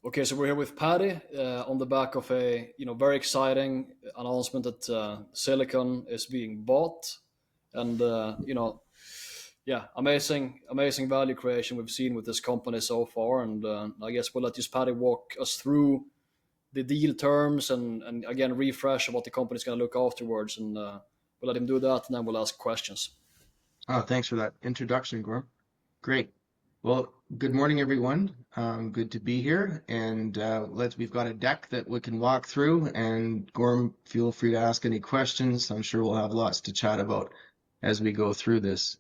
Okay, so we're here with Paddy on the back of a very exciting announcement that Silicon is being bought, and yeah, amazing value creation we've seen with this company so far. And I guess we'll let just Paddy walk us through the deal terms and again refresh what the company's going to look afterwards, and we'll let him do that, and then we'll ask questions. Oh, thanks for that introduction, Gorm. Great. Well, good morning, everyone. Good to be here. And we've got a deck that we can walk through. And Gorm, feel free to ask any questions. I'm sure we'll have lots to chat about as we go through this.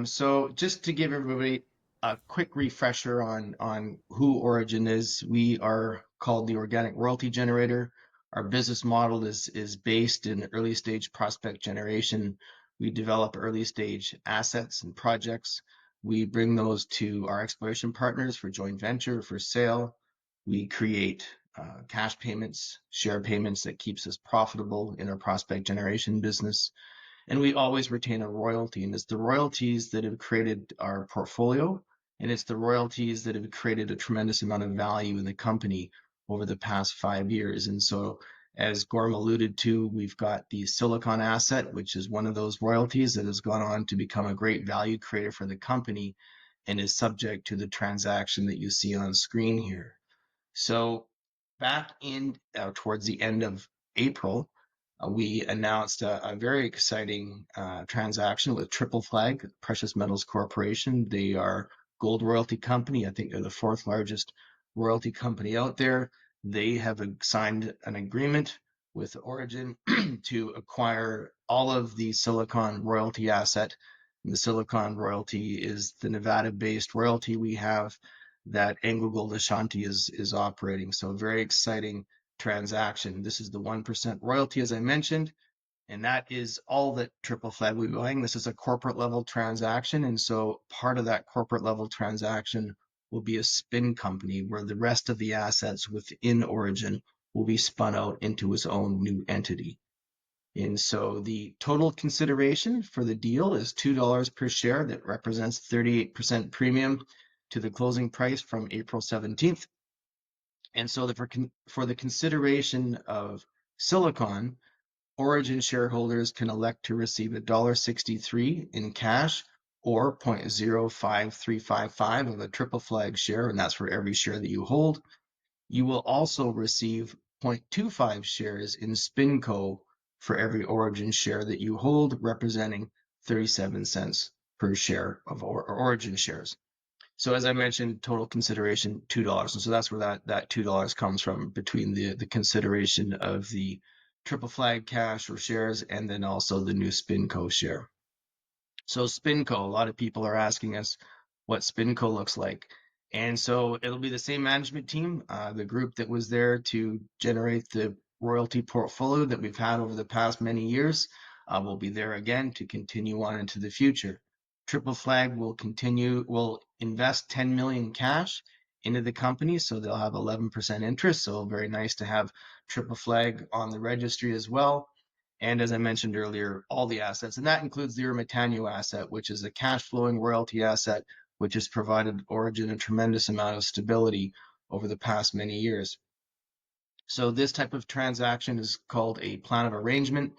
So just to give everybody a quick refresher on who Orogen is, we are called the Organic Royalty Generator. Our business model is based in early stage prospect generation. We develop early stage assets and projects. We bring those to our exploration partners for joint venture, for sale. We create cash payments, share payments that keeps us profitable in our prospect generation business. And we always retain a royalty. And it's the royalties that have created our portfolio, and it's the royalties that have created a tremendous amount of value in the company over the past 5 years. And so, as Gorm alluded to, we've got the Silicon asset, which is one of those royalties that has gone on to become a great value creator for the company and is subject to the transaction that you see on screen here. So back in towards the end of April, we announced a very exciting transaction with Triple Flag Precious Metals Corporation. They are gold royalty company. I think they're the fourth largest royalty company out there. They have signed an agreement with Orogen to acquire all of the Silicon royalty asset. And the Silicon royalty is the Nevada-based royalty we have that AngloGold Ashanti is operating. So a very exciting transaction. This is the 1% royalty, as I mentioned, and that is all that Triple Flag will be buying. This is a corporate level transaction, and so part of that corporate level transaction will be a spin company where the rest of the assets within Orogen will be spun out into its own new entity. And so the total consideration for the deal is $2 per share. That represents 38% premium to the closing price from April 17th. And so for the consideration of Silicon, Orogen shareholders can elect to receive $1.63 in cash or 0.05355 of a Triple Flag share, and that's for every share that you hold. You will also receive 0.25 shares in Spinco for every Orogen share that you hold, representing 37 cents per share of Orogen shares. So as I mentioned, total consideration $2, and so that's where that $2 comes from, between the consideration of the Triple Flag cash or shares and then also the new Spinco share. So Spinco, a lot of people are asking us what Spinco looks like. And so it'll be the same management team, the group that was there to generate the royalty portfolio that we've had over the past many years will be there again to continue on into the future. Triple Flag will invest 10 million cash into the company, so they'll have 11% interest. So very nice to have Triple Flag on the registry as well. And as I mentioned earlier, all the assets, and that includes the Ermitano asset, which is a cash flowing royalty asset, which has provided Orogen a tremendous amount of stability over the past many years. So this type of transaction is called a plan of arrangement,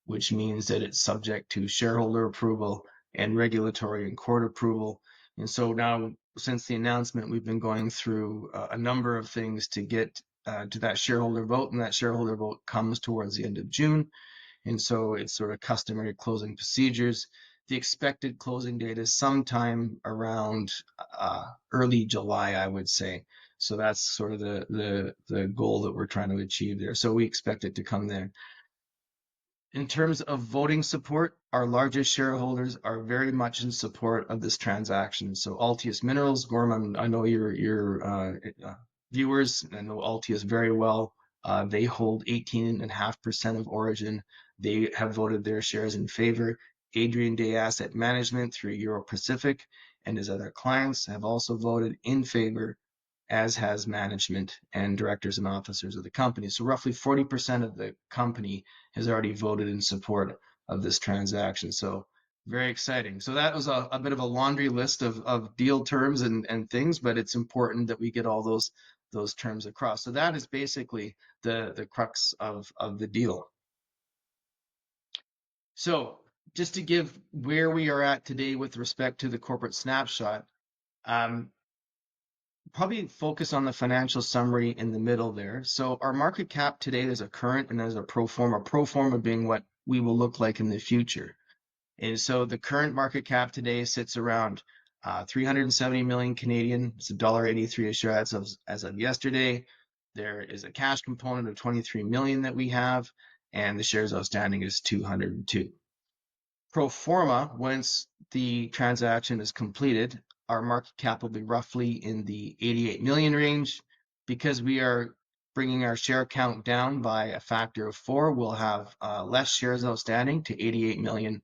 which means that it's subject to shareholder approval and regulatory and court approval. And so now, since the announcement, we've been going through a number of things to get to that shareholder vote, and that shareholder vote comes towards the end of June. And so it's sort of customary closing procedures. The expected closing date is sometime around early July, I would say. So that's sort of the goal that we're trying to achieve there. So we expect it to come there. In terms of voting support, our largest shareholders are very much in support of this transaction. So Altius Minerals, Gorman, I know your viewers, I know Altius very well. They hold 18.5% of Orogen. They have voted their shares in favor. Adrian Day Asset Management through Euro Pacific and his other clients have also voted in favor, as has management and directors and officers of the company. So roughly 40% of the company has already voted in support of this transaction. So very exciting. So that was a bit of a laundry list of deal terms and things, but it's important that we get all those those terms across. So that is basically the crux of the deal. So just to give where we are at today with respect to the corporate snapshot, probably focus on the financial summary in the middle there. So our market cap today, there's a current and there's a pro forma being what we will look like in the future. And so the current market cap today sits around 370 million Canadian. It's $1.83 a share as of yesterday. There is a cash component of 23 million that we have, and the shares outstanding is 202. Pro forma, once the transaction is completed, our market cap will be roughly in the 88 million range. Because we are bringing our share count down by a factor of 4, we'll have less shares outstanding to 88 million.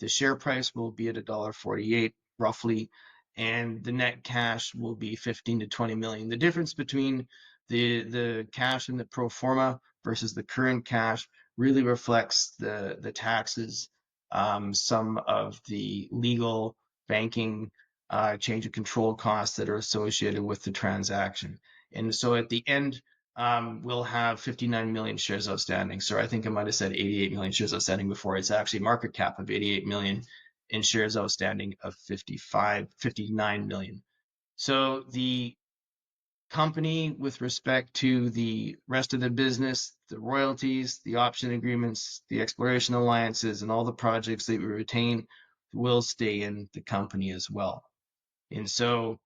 The share price will be at $1.48 roughly, and the net cash will be 15 to 20 million. The difference between the cash in the pro forma versus the current cash really reflects the taxes, some of the legal, banking, change of control costs that are associated with the transaction. And so at the end, we'll have 59 million shares outstanding. So I think I might have said 88 million shares outstanding before. It's actually market cap of 88 million and shares outstanding of 59 million. So the company, with respect to the rest of the business, the royalties, the option agreements, the exploration alliances, and all the projects that we retain, will stay in the company as well. And so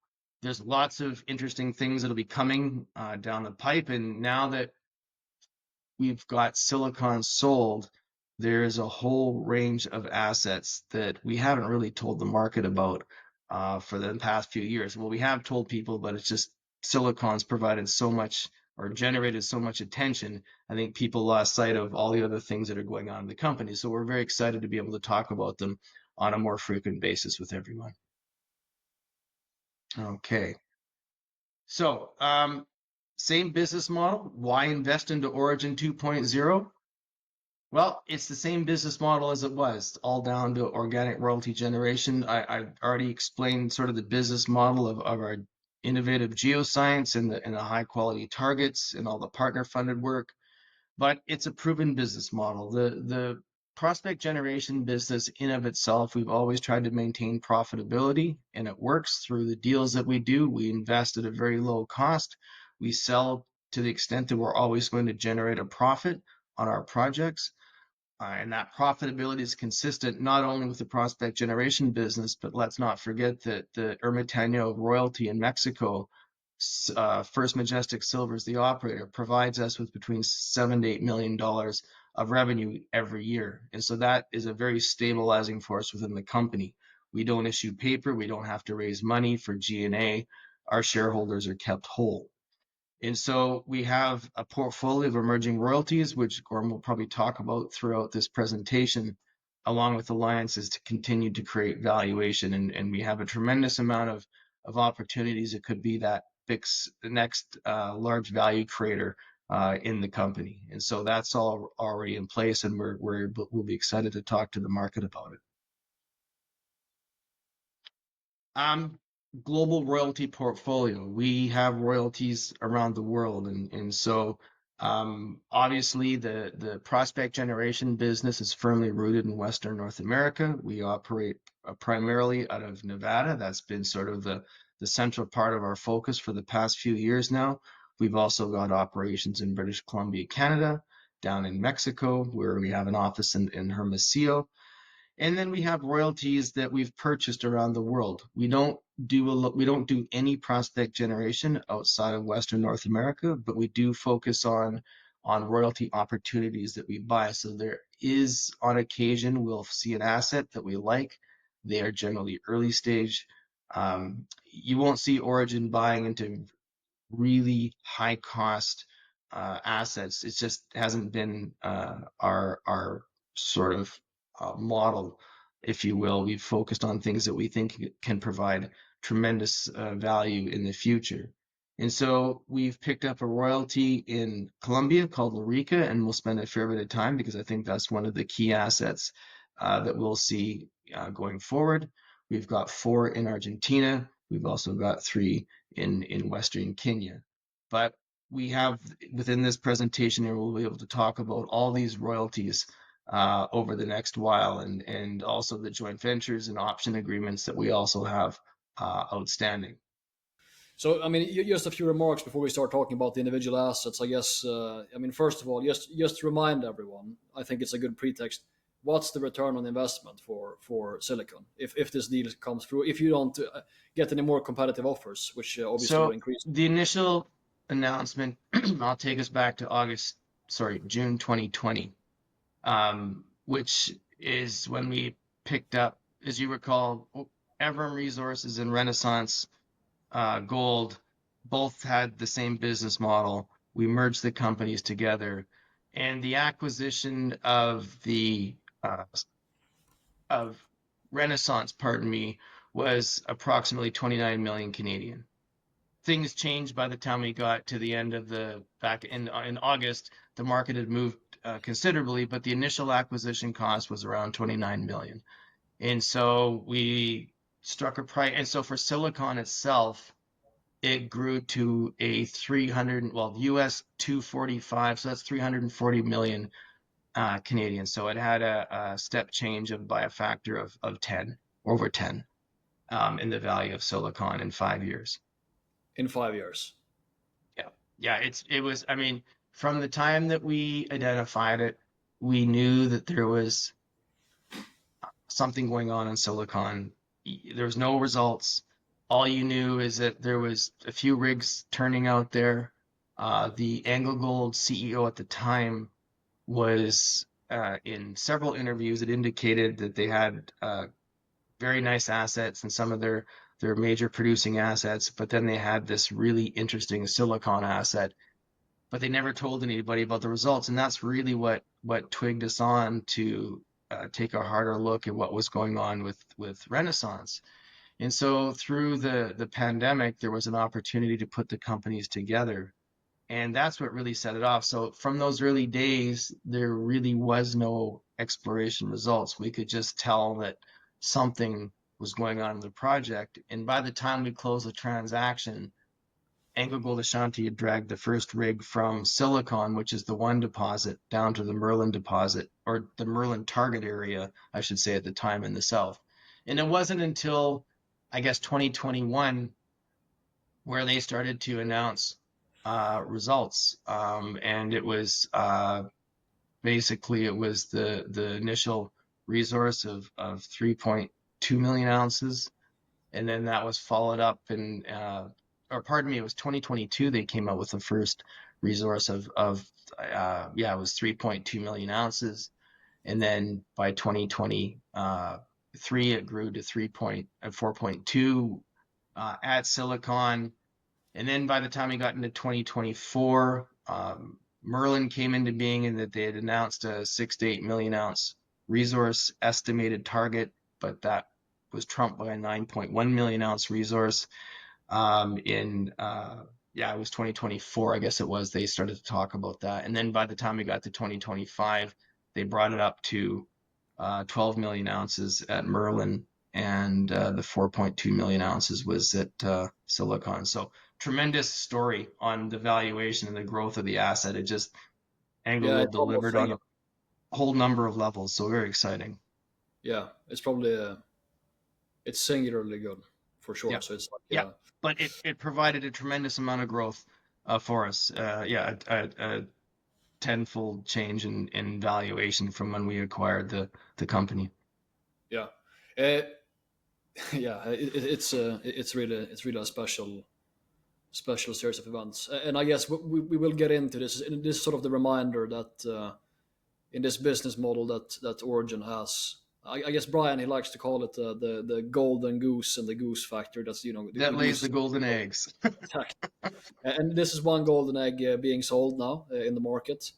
there's lots of interesting things that'll be coming down the pipe. And now that we've got Silicon sold, there's a whole range of assets that we haven't really told the market about for the past few years. Well, we have told people, but it's just Silicon's provided so much or generated so much attention. I think people lost sight of all the other things that are going on in the company. So we're very excited to be able to talk about them on a more frequent basis with everyone. Okay. So, same business model. Why invest into Orogen 2.0? Well, it's the same business model as it was, all down to organic royalty generation. I already explained sort of the business model of our innovative geoscience and the high quality targets and all the partner funded work, but it's a proven business model. The prospect generation business in of itself, we've always tried to maintain profitability, and it works through the deals that we do. We invest at a very low cost. We sell to the extent that we're always going to generate a profit on our projects. And that profitability is consistent not only with the prospect generation business, but let's not forget that the Ermitano royalty in Mexico, First Majestic Silver is the operator, provides us with between $7 to $8 million of revenue every year. And so that is a very stabilizing force within the company. We don't issue paper. We don't have to raise money for G&A. Our shareholders are kept whole. And so we have a portfolio of emerging royalties, which Gorm will probably talk about throughout this presentation, along with alliances to continue to create valuation. And we have a tremendous amount of opportunities. It could be that fix the next large value creator in the company. And so that's all already in place, and we'll be excited to talk to the market about it. Global royalty portfolio. We have royalties around the world, and so obviously the prospect generation business is firmly rooted in Western North America. We operate primarily out of Nevada. That's been sort of the central part of our focus for the past few years now. We've also got operations in British Columbia, Canada, down in Mexico, where we have an office in Hermosillo. And then we have royalties that we've purchased around the world. We don't do any prospect generation outside of Western North America, but we do focus on royalty opportunities that we buy. So there is, on occasion, we'll see an asset that we like. They are generally early stage. You won't see Orogen buying into really high cost assets. It just hasn't been our sort of model, if you will. We've focused on things that we think can provide tremendous value in the future. And so we've picked up a royalty in Colombia called Rica, and we'll spend a fair bit of time because I think that's one of the key assets that we'll see going forward. We've got 4 in Argentina. We've also got 3 in Western Kenya. but we have within this presentation here, we'll be able to talk about all these royalties over the next while, and also the joint ventures and option agreements that we also have outstanding. So, I mean, just a few remarks before we start talking about the individual assets. I guess, I mean, first of all, just to remind everyone, I think it's a good pretext. What's the return on investment for Silicon if this deal comes through? If you don't get any more competitive offers, which obviously will So increase. the initial announcement, I'll take us back to June 2020, which is when we picked up, as you recall, Evrim Resources and Renaissance Gold both had the same business model. We merged the companies together, and the acquisition of Renaissance, pardon me, was approximately 29 million Canadian. Things changed by the time we got to the end of back in August. The market had moved considerably, but the initial acquisition cost was around 29 million. And so we struck a price. And so for Silicon itself, it grew to a US 245, so that's 340 million Canadian. So it had a step change by a factor of 10, over 10, in the value of Silicon in 5 years. In 5 years. Yeah, it was, I mean, from the time that we identified it, we knew that there was something going on in Silicon. There was no results. All you knew is that there was a few rigs turning out there. The AngloGold CEO at the time was in several interviews. It indicated that they had very nice assets and some of their major producing assets, but then they had this really interesting Silicon asset, but they never told anybody about the results. And that's really what twigged us on to take a harder look at what was going on with Renaissance. And so through the pandemic, there was an opportunity to put the companies together. And that's what really set it off. So from those early days, there really was no exploration results. We could just tell that something was going on in the project. And by the time we closed the transaction, AngloGold Ashanti had dragged the first rig from Silicon, which is the one deposit, down to the Merlin deposit, or the Merlin target area, I should say, at the time in the south. And it wasn't until, I guess, 2021 where they started to announce results. And it was basically it was the initial resource of 3.2 million ounces, and then that was followed up in, or pardon me, it was 2022 they came out with the first resource of it was 3.2 million ounces, and then by 2023 it grew to 4.2 at Silicon. And then by the time we got into 2024, Merlin came into being, in that they had announced a 6 to 8 million ounce resource estimated target, but that was trumped by a 9.1 million ounce resource. It was 2024, I guess it was, they started to talk about that. And then by the time we got to 2025, they brought it up to 12 million ounces at Merlin, and the 4.2 million ounces was at Silicon. So tremendous story on the valuation and the growth of the asset. It just, AngloGold delivered on a whole number of levels. So very exciting. Yeah, it's probably it's singularly good for sure. Yeah. So it's like Yeah, but it provided a tremendous amount of growth for us. A tenfold change in valuation from when we acquired the company. Yeah, yeah, it's really a special series of events, and I guess we will get into this. This is sort of the reminder that in this business model that Orogen has. I guess Brian, he likes to call it the golden goose and the goose factor. That's That the lays goose. the golden eggs. Exactly. And this is one golden egg being sold now in the market.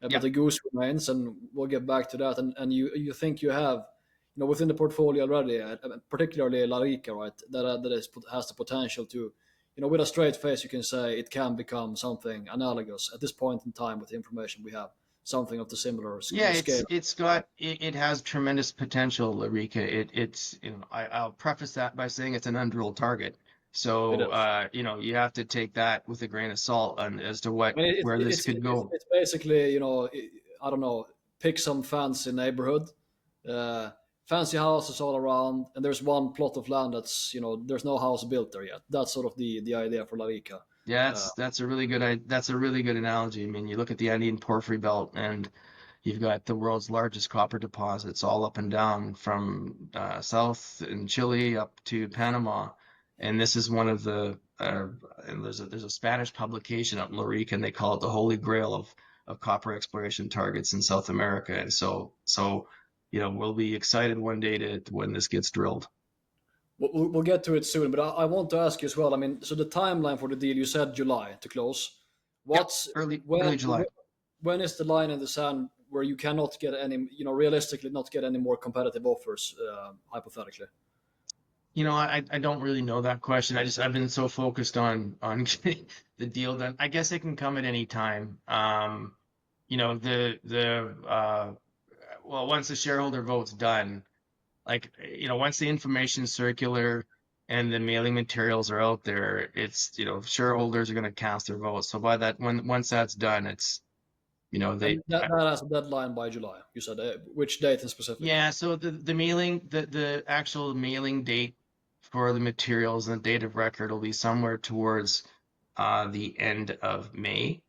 Yeah. But the goose remains, and we'll get back to that. And you think you have, within the portfolio already, particularly La Rica, right? Has the potential to, with a straight face, you can say it can become something analogous at this point in time with the information we have, something of the similar Yeah, scale. it has tremendous potential, La Rica. I'll preface that by saying it's an undrilled target. It So, is. you have to take that with a grain of salt on as to I mean, where this could go. it's basically, I don't know, pick some fancy neighborhood, uh, fancy houses all around, and there's one plot of land that's, there's no house built there yet. That's sort of the idea for La Rica. Yeah, Uh, that's a really that's a really good analogy. I mean, you look at the Andean Porphyry Belt, and you've got the world's largest copper deposits all up and down from south in Chile up to Panama, and this is one of the and there's a Spanish publication up in Rica, and they call it the Holy Grail of copper exploration targets in South America. And we'll be excited one day to when this gets drilled. we'll get to it soon, but I want to ask you as well. I mean, so the timeline for the deal, you said July to close. Yep, What's early July. when is the line in the sand where you cannot get any, realistically not get any more competitive offers, hypothetically? I don't really know that question. I've been so focused on getting the deal done. I guess it can come at any time. The well, once the shareholder vote's done, like once the information circular and the mailing materials are out there, it's shareholders are going to cast their votes. So by that, once that's done, it's they And that has a deadline by July. You said, which date in specific? yeah. So the mailing the actual mailing date for the materials and the date of record will be somewhere towards the end of May.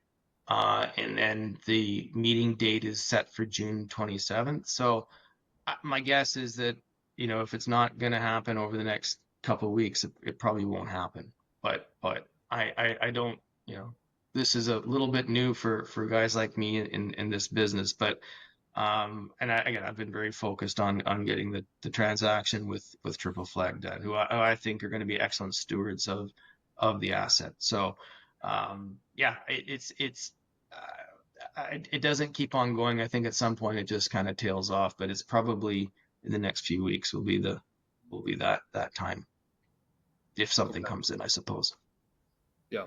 And then the meeting date is set for June 27th. So my guess is that, if it's not going to happen over the next couple of weeks, it probably won't happen. But I don't, this is a little bit new for guys like me in this business. But again, I've been very focused on getting the transaction with Triple Flag done, who I think are going to be excellent stewards of the asset. So, yeah, it doesn't keep on going. I think at some point it just kind of tails off, but it's probably in the next few weeks will be that time if something Okay. comes in, I suppose. Yeah.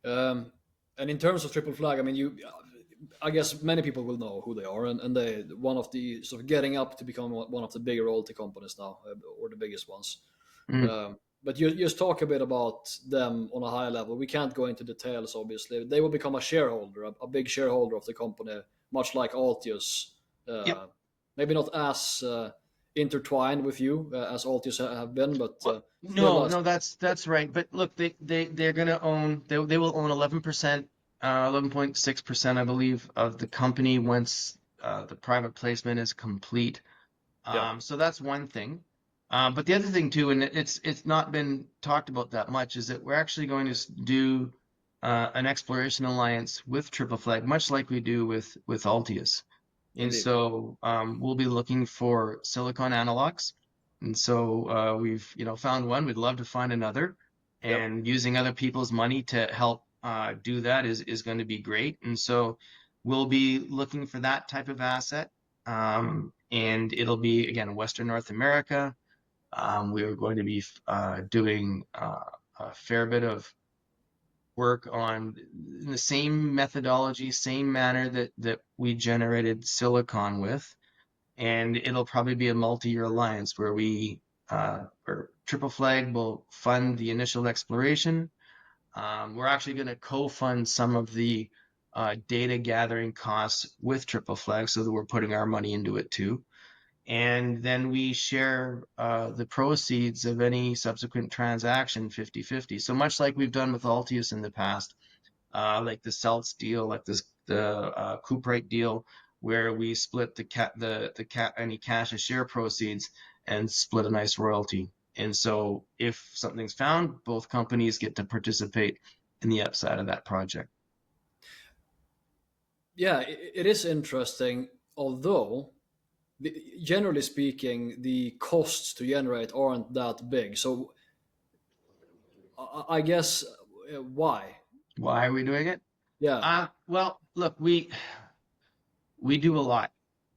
Um, and in terms of Triple Flag, I mean, I guess many people will know who they are, and they one of the sort of getting up to become one of the bigger royalty companies now, or the biggest ones. Mm. But you just talk a bit about them on a high level. We can't go into details, obviously. They will become a shareholder, a big shareholder of the company, much like Altius. Yep. Uh, Maybe not as intertwined with you as Altius have been, but Well, still no, as. no, that's right. But look, they're going to own they will own 11%, 11.6%, I believe, of the company once the private placement is complete. Yeah, So that's one thing. But the other thing too, and it's not been talked about that much, is that we're actually going to do an exploration alliance with Triple Flag, much like we do with Altius. And indeed. so we'll be looking for silicon analogs. And so we've found one. We'd love to find another. Yep. And using other people's money to help do that is going to be great. And so we'll be looking for that type of asset. And it'll be, again, Western North America. We are going to be doing a fair bit of work on the same methodology, same manner that we generated silicon with. And it'll probably be a multi-year alliance where or Triple Flag will fund the initial exploration. We're actually going to co-fund some of the data gathering costs with Triple Flag so that we're putting our money into it too. And then we share the proceeds of any subsequent transaction 50-50. So much like we've done with Altius in the past, like the Celts deal, like the Cuprite deal, where we split any cash and share proceeds and split a nice royalty. And so if something's found, both companies get to participate in the upside of that project. Yeah, it is interesting, although generally speaking, the costs to generate aren't that big. So I guess why? Why are we doing it? Yeah, Well, look, we do a lot.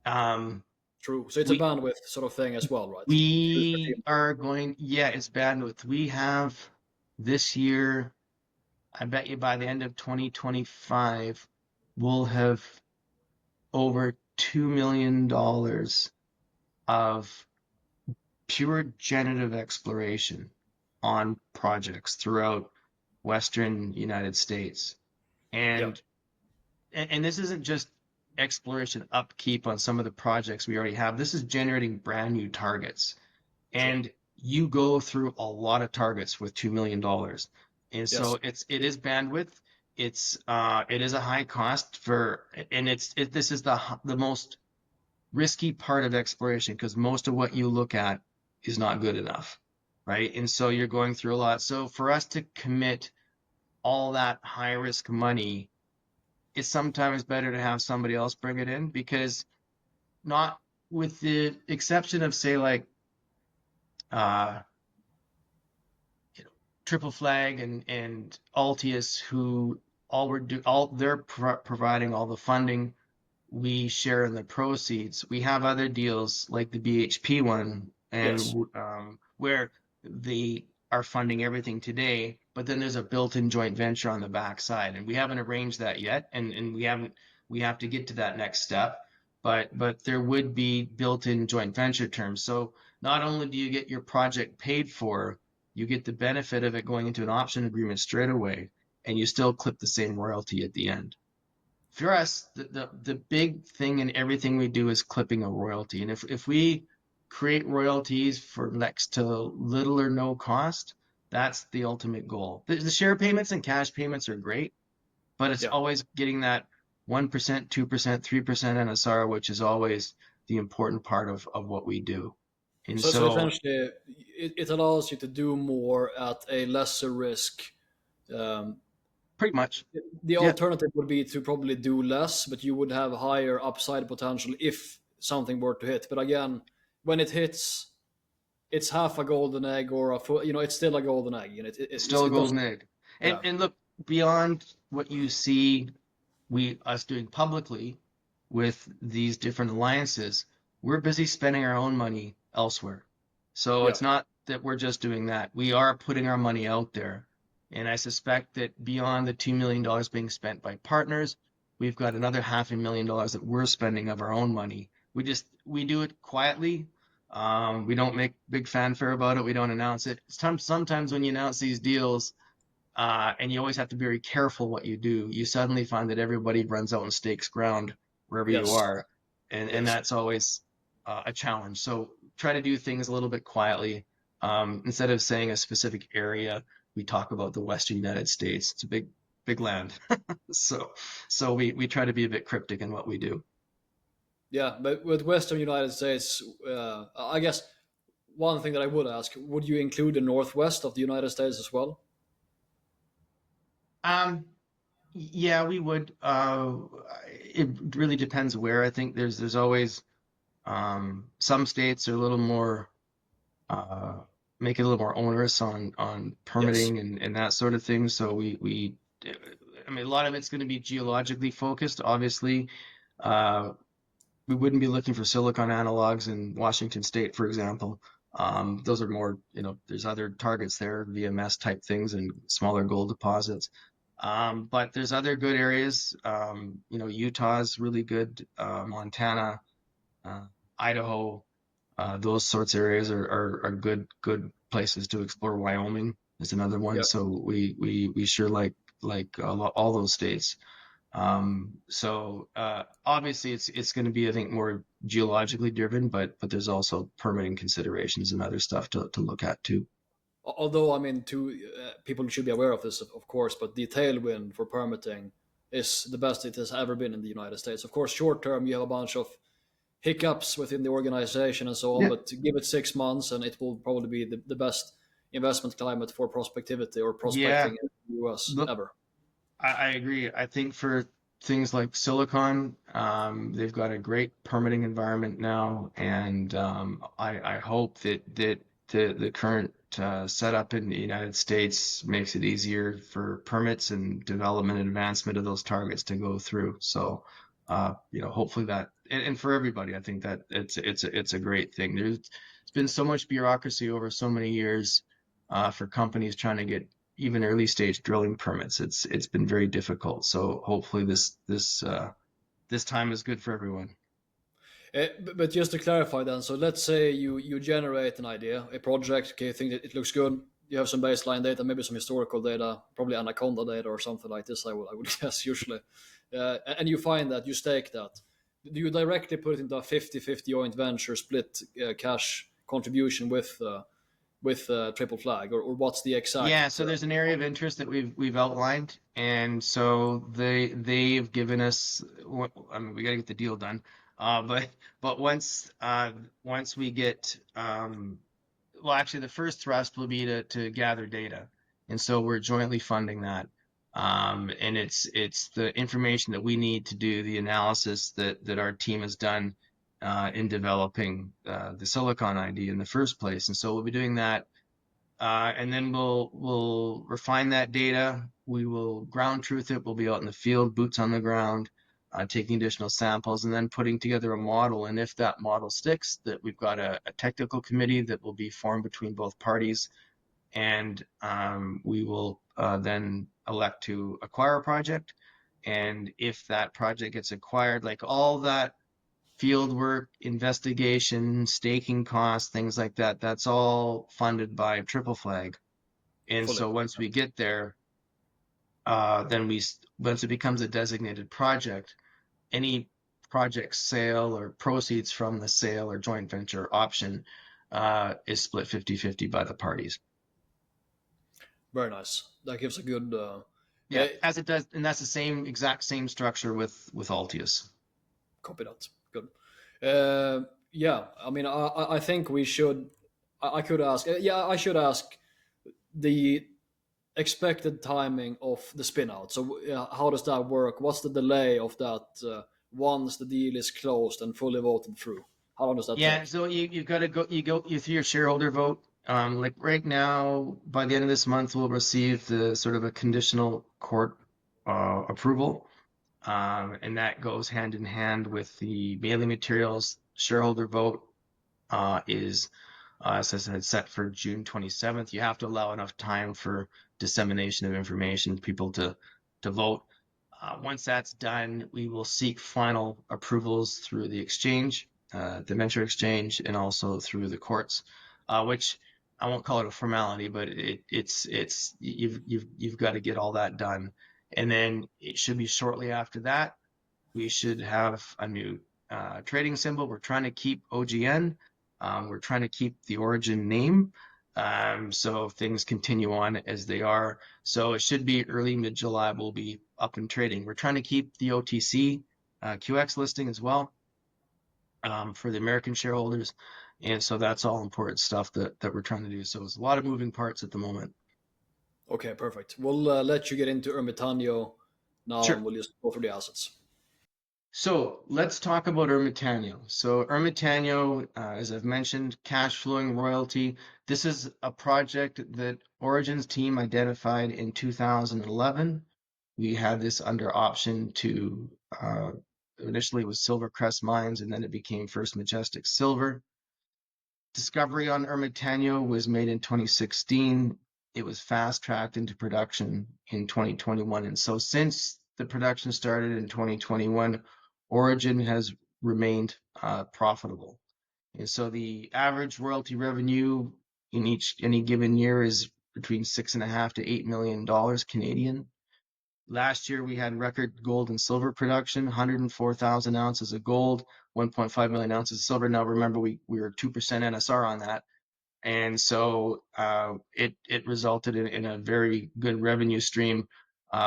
Um, true. So it's a we bandwidth sort of thing as well, right? we are going, yeah, it's bandwidth. We have this year, I bet you by the end of 2025, we'll have over $2 million of pure generative exploration. on projects throughout Western United States. Yeah. And and this isn't just exploration upkeep on some of the projects we already have. This is generating brand new targets. Sure. And you go through a lot of targets with $2 million. And Yes. so it is bandwidth. It is a high cost for, and this is the most risky part of exploration because most of what you look at is not good enough, right? And so you're going through a lot. So for us to commit all that high risk money, it's sometimes better to have somebody else bring it in because not with the exception of say like uh Triple Flag and Altius, who all they're providing all the funding. We share in the proceeds. We have other deals like the BHP one, Yes. and where they are funding everything today, but then there's a built-in joint venture on the backside, and we haven't arranged that yet, and we have to get to that next step. But there would be built-in joint venture terms. So not only do you get your project paid for, you get the benefit of it going into an option agreement straight away, and you still clip the same royalty at the end. For us, the big thing in everything we do is clipping a royalty. And if we create royalties for next to little or no cost, that's the ultimate goal. The share payments and cash payments are great, but it's Yeah. always getting that 1%, 2%, 3% NSR, which is always the important part of what we do. And So so essentially, it allows you to do more at a lesser risk. Um, pretty much, the yeah, alternative would be to probably do less, but you would have higher upside potential if something were to hit. But again, when it hits, it's half a golden egg or a full, it's still a golden egg. still a It golden doesn't. egg. Yeah. And look, beyond what you see we us doing publicly with these different alliances, we're busy spending our own money elsewhere. So Yeah. it's not that we're just doing that. We are putting our money out there. And I suspect that beyond the $2 million being spent by partners, we've got another $500,000 that we're spending of our own money. We do it quietly. We don't make big fanfare about it. We don't announce it. Sometimes when you announce these deals, and you always have to be very careful what you do. You suddenly find that everybody runs out and stakes ground wherever you Yes. are, and Yes. that's always a challenge. So try to do things a little bit quietly. Instead of saying a specific area, we talk about the Western United States. It's a big land, so we try to be a bit cryptic in what we do. Yeah. But with Western United States, I guess one thing that I would ask: would you include the Northwest of the United States as well? Um, yeah, we would. It really depends where. I think there's always some states are a little more uh, make it a little more onerous on Yes. permitting and that sort of thing. So I mean, a lot of it's going to be geologically focused. Obviously, uh, we wouldn't be looking for silicon analogs in Washington State, for example. Those are more, there's other targets there, VMS type things and smaller gold deposits. But there's other good areas. Utah's really good. Montana, uh, Idaho, those sorts of areas are good places to explore. Wyoming is another one. Yeah. So we sure like all those states. Obviously it's going to be I think more geologically driven, but there's also permitting considerations and other stuff to look at too. Although I mean, people should be aware of this, of course. But the tailwind for permitting is the best it has ever been in the United States. Of course, short term you have a bunch of hiccups within the organization and so on. Yeah, But give it 6 months, and it will probably be the best investment climate for prospectivity or yeah. prospecting in the US Look, ever. I agree. I think for things like silicon, they've got a great permitting environment now, and I hope that the current setup in the United States makes it easier for permits and development and advancement of those targets to go through. So, hopefully that, and for everybody, I think that it's a great thing. It's been so much bureaucracy over so many years for companies trying to get even early stage drilling permits. It's been very difficult. So hopefully this time is good for everyone. But just to clarify then, so let's say you generate an idea, a project, okay, you think that it looks good. you have some baseline data, maybe some historical data, probably Anaconda data or something like this. I would guess usually, and you find that you stake that. Do you directly put it into a 50-50 joint venture split cash contribution with Triple Flag, or what's the Yeah, exact? so there's an area of interest that we've outlined, and so they've given us. I mean, we got to get the deal done, but once we get well, actually, the first thrust will be to gather data, and so we're jointly funding that. And it's the information that we need to do the analysis that our team has done in developing the Silicon ID in the first place. And so we'll be doing that, and then we'll refine that data. We will ground truth it. We'll be out in the field, boots on the ground, taking additional samples, and then putting together a model. And if that model sticks, that we've got a technical committee that will be formed between both parties, and we will then elect to acquire a project. And if that project gets acquired, like all that field work, investigation, staking costs, things like that, that's all funded by Triple Flag. And Fully. so once we get there, then once it becomes a designated project, any project sale or proceeds from the sale or joint venture option is split 50-50 by the parties. Very nice. That gives a good. Yeah, as it does, and that's the exact same structure with Altius. Copy that. Good. Yeah, I mean, I think we should. I could ask. Yeah, I should ask the expected timing of the spin out. So how does that work? What's the delay of that once the deal is closed and fully voted through? How long does that Yeah, take? so you've got to go through your shareholder vote. Like right now, by the end of this month, we'll receive the sort of a conditional court approval. And that goes hand in hand with the mailing materials. Shareholder vote is, as I said, set for June 27th. You have to allow enough time for dissemination of information, people to vote. Once that's done, we will seek final approvals through the exchange, the venture exchange, and also through the courts, which I won't call it a formality, but it's you've got to get all that done, and then it should be shortly after that we should have a new trading symbol. We're trying to keep OGN. We're trying to keep the Orogen name. So things continue on as they are. So it should be early mid-July. We'll be up and trading. We're trying to keep the OTC QX listing as well for the American shareholders. And so that's all important stuff that we're trying to do. So it's a lot of moving parts at the moment. Okay, perfect. We'll let you get into Ermitano now, and Sure. we'll just go through the assets. So let's talk about Ermitano. So Ermitano, as I've mentioned, cash flowing royalty. This is a project that Origin's team identified in 2011. We had this under option to initially it was Silvercrest Mines, and then it became First Majestic Silver. Discovery on Ermitaño was made in 2016. It was fast-tracked into production in 2021. And so since the production started in 2021, Origin has remained profitable. And so the average royalty revenue in any given year is between $6.5 to $8 million Canadian. Last year we had record gold and silver production, 104,000 ounces of gold, 1.5 million ounces of silver. Now remember we were 2% NSR on that, and so it resulted in a very good revenue stream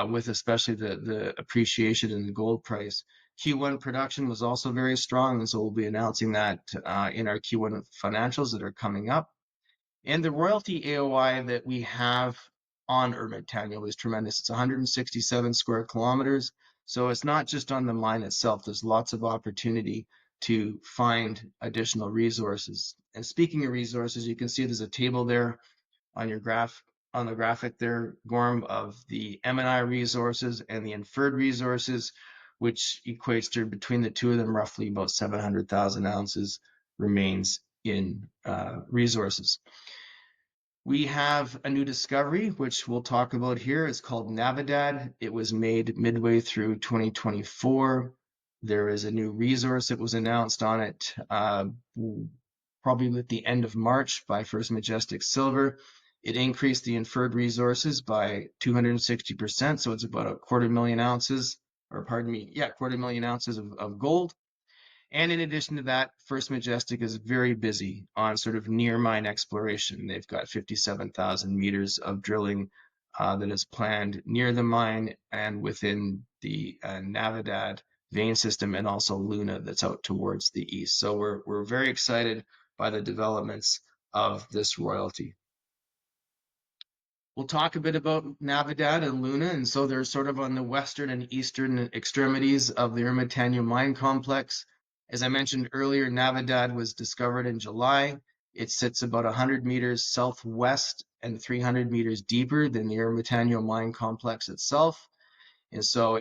with especially the appreciation in the gold price. Q1 production was also very strong, and so we'll be announcing that in our Q1 financials that are coming up. And the royalty AOI that we have on Ermitaño is tremendous. It's 167 square kilometers. So it's not just on the mine itself. There's lots of opportunity to find additional resources. And speaking of resources, you can see there's a table there on your on the graphic there, Gorm, of the M&I resources and the inferred resources, which equates to between the two of them roughly about 700,000 ounces remains in resources. We have a new discovery, which we'll talk about here. It's called Navidad. It was made midway through 2024. There is a new resource that was announced on it probably at the end of March by First Majestic Silver. It increased the inferred resources by 260%, so it's about a quarter million ounces, or pardon me, yeah, quarter million ounces of gold. And in addition to that, First Majestic is very busy on sort of near mine exploration. They've got 57,000 meters of drilling that is planned near the mine and within the Navidad vein system, and also Luna that's out towards the east. So we're very excited by the developments of this royalty. We'll talk a bit about Navidad and Luna, and so they're sort of on the western and eastern extremities of the Ermitaño mine complex. As I mentioned earlier, Navidad was discovered in July. It sits about 100 meters southwest and 300 meters deeper than the Ermitaño mine complex itself. And so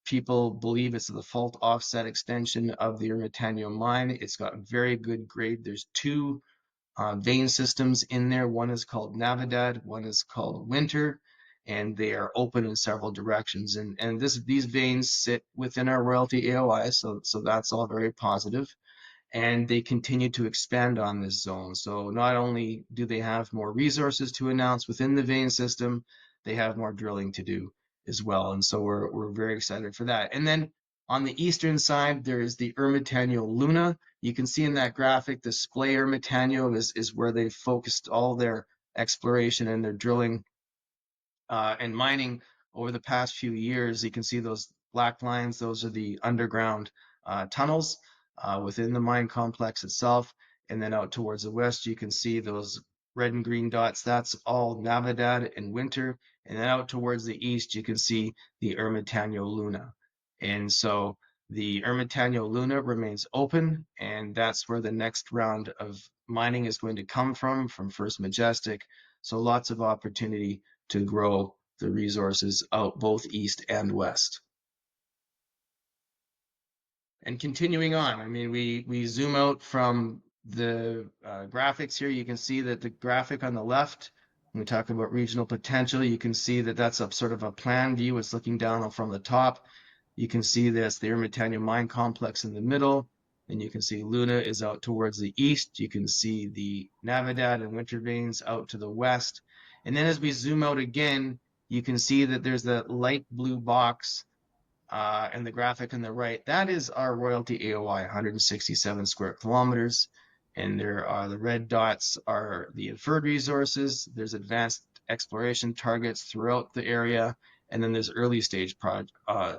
people believe it's the fault offset extension of the Ermitaño mine. It's got very good grade. There's two vein systems in there. One is called Navidad, one is called Winter, and they are open in several directions. And these veins sit within our royalty AOI, so that's all very positive. And they continue to expand on this zone. So not only do they have more resources to announce within the vein system, they have more drilling to do as well. And so we're very excited for that. And then on the eastern side, there is the Ermitaño Luna. You can see in that graphic, the splay Ermitaño is where they focused all their exploration and their drilling and mining over the past few years. You can see those black lines. Those are the underground tunnels within the mine complex itself. And then out towards the west, you can see those red and green dots. That's all Navidad and Winter. And then out towards the east, you can see the Ermitaño Luna. And so the Ermitaño Luna remains open, and that's where the next round of mining is going to come from First Majestic. So lots of opportunity to grow the resources out both east and west. And continuing on, I mean, we zoom out from the graphics here. You can see that the graphic on the left, when we talk about regional potential, you can see that that's a sort of a plan view. It's looking down from the top. You can see this, the Ermitaño mine complex in the middle, and you can see Luna is out towards the east. You can see the Navidad and Winter veins out to the west. And then as we zoom out again, you can see that there's that light blue box and the graphic on the right. That is our royalty AOI, 167 square kilometers. And there are the red dots are the inferred resources. There's advanced exploration targets throughout the area. And then there's early stage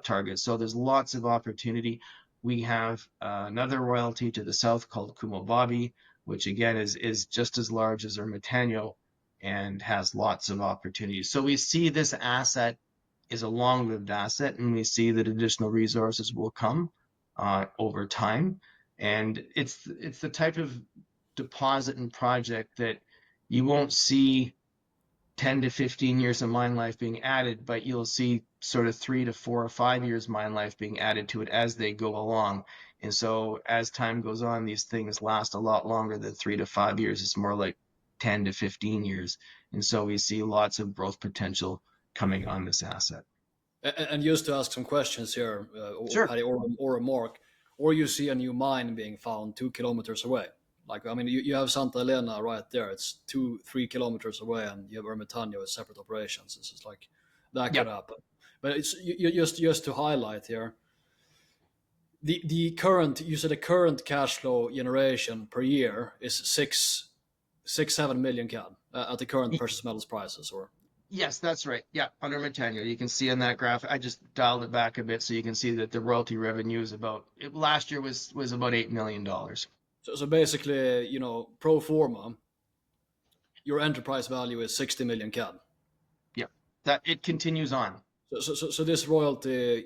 targets. So there's lots of opportunity. We have another royalty to the south called Kumobabi, which again is just as large as Ermitaño and has lots of opportunities. So we see this asset is a long-lived asset, and we see that additional resources will come over time. And it's the type of deposit and project that you won't see 10 to 15 years of mine life being added, but you'll see sort of 3 to 4 or 5 years mine life being added to it as they go along. And so as time goes on, these things last a lot longer than 3 to 5 years. It's more like 10 to 15 years. And so we see lots of growth potential coming on this asset. And just to ask some questions here, Sure. Paddy or Mark, or you see a new mine being found 2 kilometers away. Like, I mean, you have Santa Elena right there. It's 3 kilometers away, and you have Ermitaño as separate operations. It's just like that could Yep. happen. But it's just to highlight here, the current, you said the current cash flow generation per year is 7 million CAD at the current precious metals prices, or Yes, that's right. Yeah, under Ermitaño, you can see on that graph. I just dialed it back a bit so you can see that the royalty revenue is last year was about $8 million. so basically, pro forma, your enterprise value is 60 million CAD. Yeah, that it continues on. So this royalty,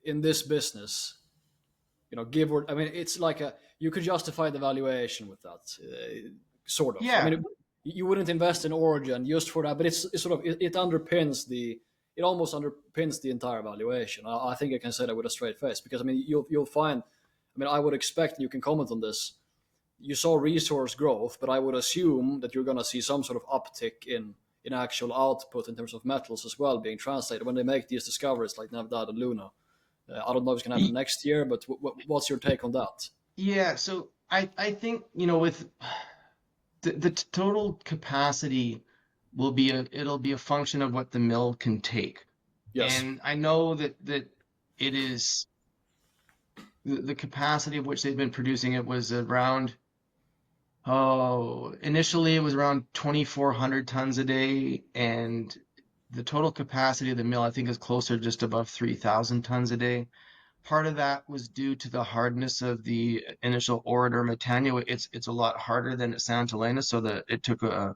in this business, give or, I mean, it's like you could justify the valuation with that, sort of. I Yeah, mean, you wouldn't invest in Orogen just for that, but it's sort of, it underpins it almost underpins the entire valuation. I think I can say that with a straight face, because I mean, you'll find, I mean, I would expect, and you can comment on this, you saw resource growth, but I would assume that you're going to see some sort of uptick in actual output in terms of metals as well being translated when they make these discoveries like Navidad and Luna. I don't know if it's going to happen next year, but what's your take on that? yeah. So I think with the total capacity it'll be a function of what the mill can take. Yes. And I know that it is the capacity of which they've been producing it was around, initially it was around 2,400 tons a day, and the total capacity of the mill I think is closer, just above 3,000 tons a day. Part of that was due to the hardness of the initial ore at Ermitano. It's a lot harder than at Santa Elena, so that it took a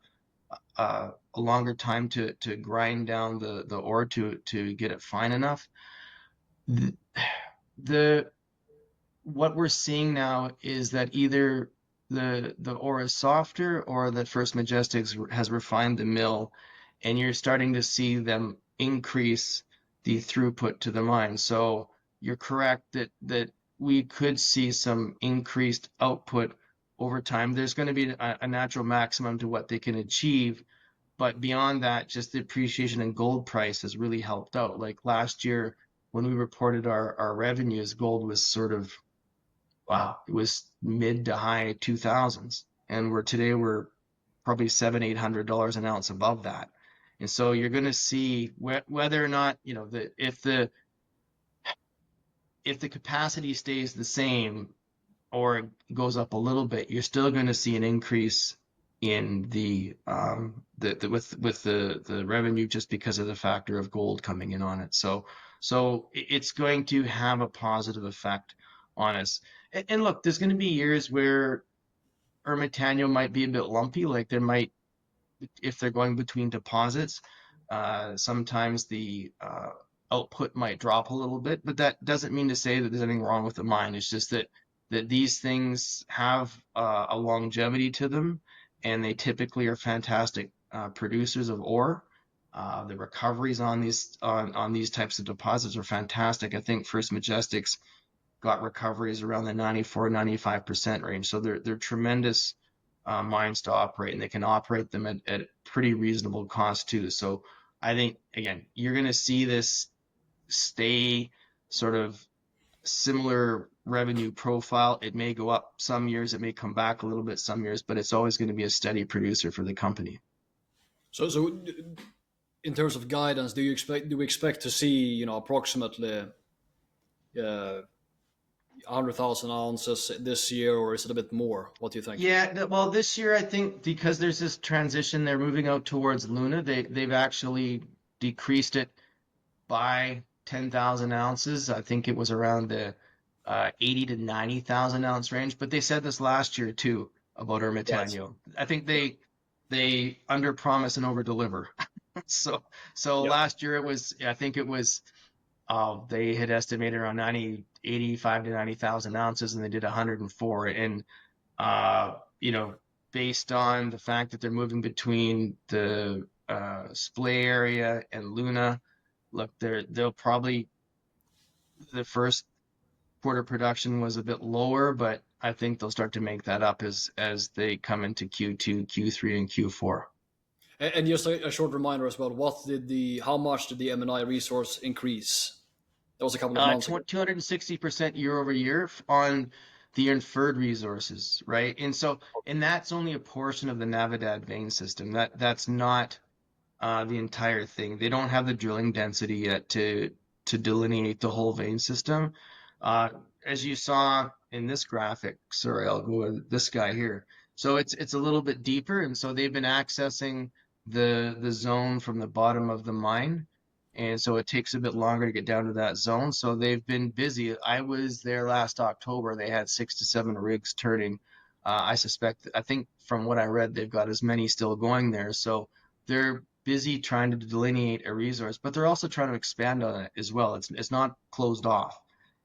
longer time to grind down the ore to get it fine enough. The, the what we're seeing now is that either the ore is softer or that First Majestics has refined the mill, and you're starting to see them increase the throughput to the mine. So you're correct that we could see some increased output over time. There's going to be a natural maximum to what they can achieve, but beyond that, just the appreciation in gold price has really helped out. Like last year, when we reported our revenues, gold was sort of, wow, it was mid to high 2000s. And we're probably $700-800 an ounce above that. And so you're going to see whether or not, if the capacity stays the same or goes up a little bit, you're still going to see an increase in with the revenue, just because of the factor of gold coming in on it. So it's going to have a positive effect on us. And look, there's going to be years where Ermitaño might be a bit lumpy, like there might, if they're going between deposits, sometimes the output might drop a little bit, but that doesn't mean to say that there's anything wrong with the mine. It's just that these things have a longevity to them, and they typically are fantastic producers of ore. The recoveries on these types of deposits are fantastic. I think First Majestics got recoveries around the 94-95% range. So they're tremendous mines to operate, and they can operate them at pretty reasonable cost too. So I think, again, you're going to see this stay sort of similar revenue profile. It may go up some years, it may come back a little bit some years, but it's always going to be a steady producer for the company. So in terms of guidance, do we expect to see, approximately 100,000 ounces this year, or is it a bit more? What do you think? Yeah, well, this year I think because there's this transition, they're moving out towards Luna. They've actually decreased it by 10,000 ounces. I think it was around the 80 to 90,000 ounce range. But they said this last year too about Right. Ermitaño. I think they under promise and over deliver. So Yeah. last year I think it was, they had estimated around 85 to 90,000 ounces, and they did 104. And uh, you know, based on the fact that they're moving between the splay area and Luna, look, they'll probably, the first quarter production was a bit lower, but I think they'll start to make that up as they come into Q2, Q3, and Q4. And just a short reminder as well. How much did the M&I resource increase? That was a couple of months ago. 260% year over year on the inferred resources, right? And that's only a portion of the Navidad vein system. That's not the entire thing. They don't have the drilling density yet to delineate the whole vein system. Uh, as you saw in this graphic, sorry, I'll go with this guy here. So it's a little bit deeper, and so they've been accessing the zone from the bottom of the mine, and so it takes a bit longer to get down to that zone. So they've been busy. I was there last October. They had 6 to 7 rigs turning. I think from what I read, they've got as many still going there. So they're busy trying to delineate a resource, but they're also trying to expand on it as well. It's not closed off.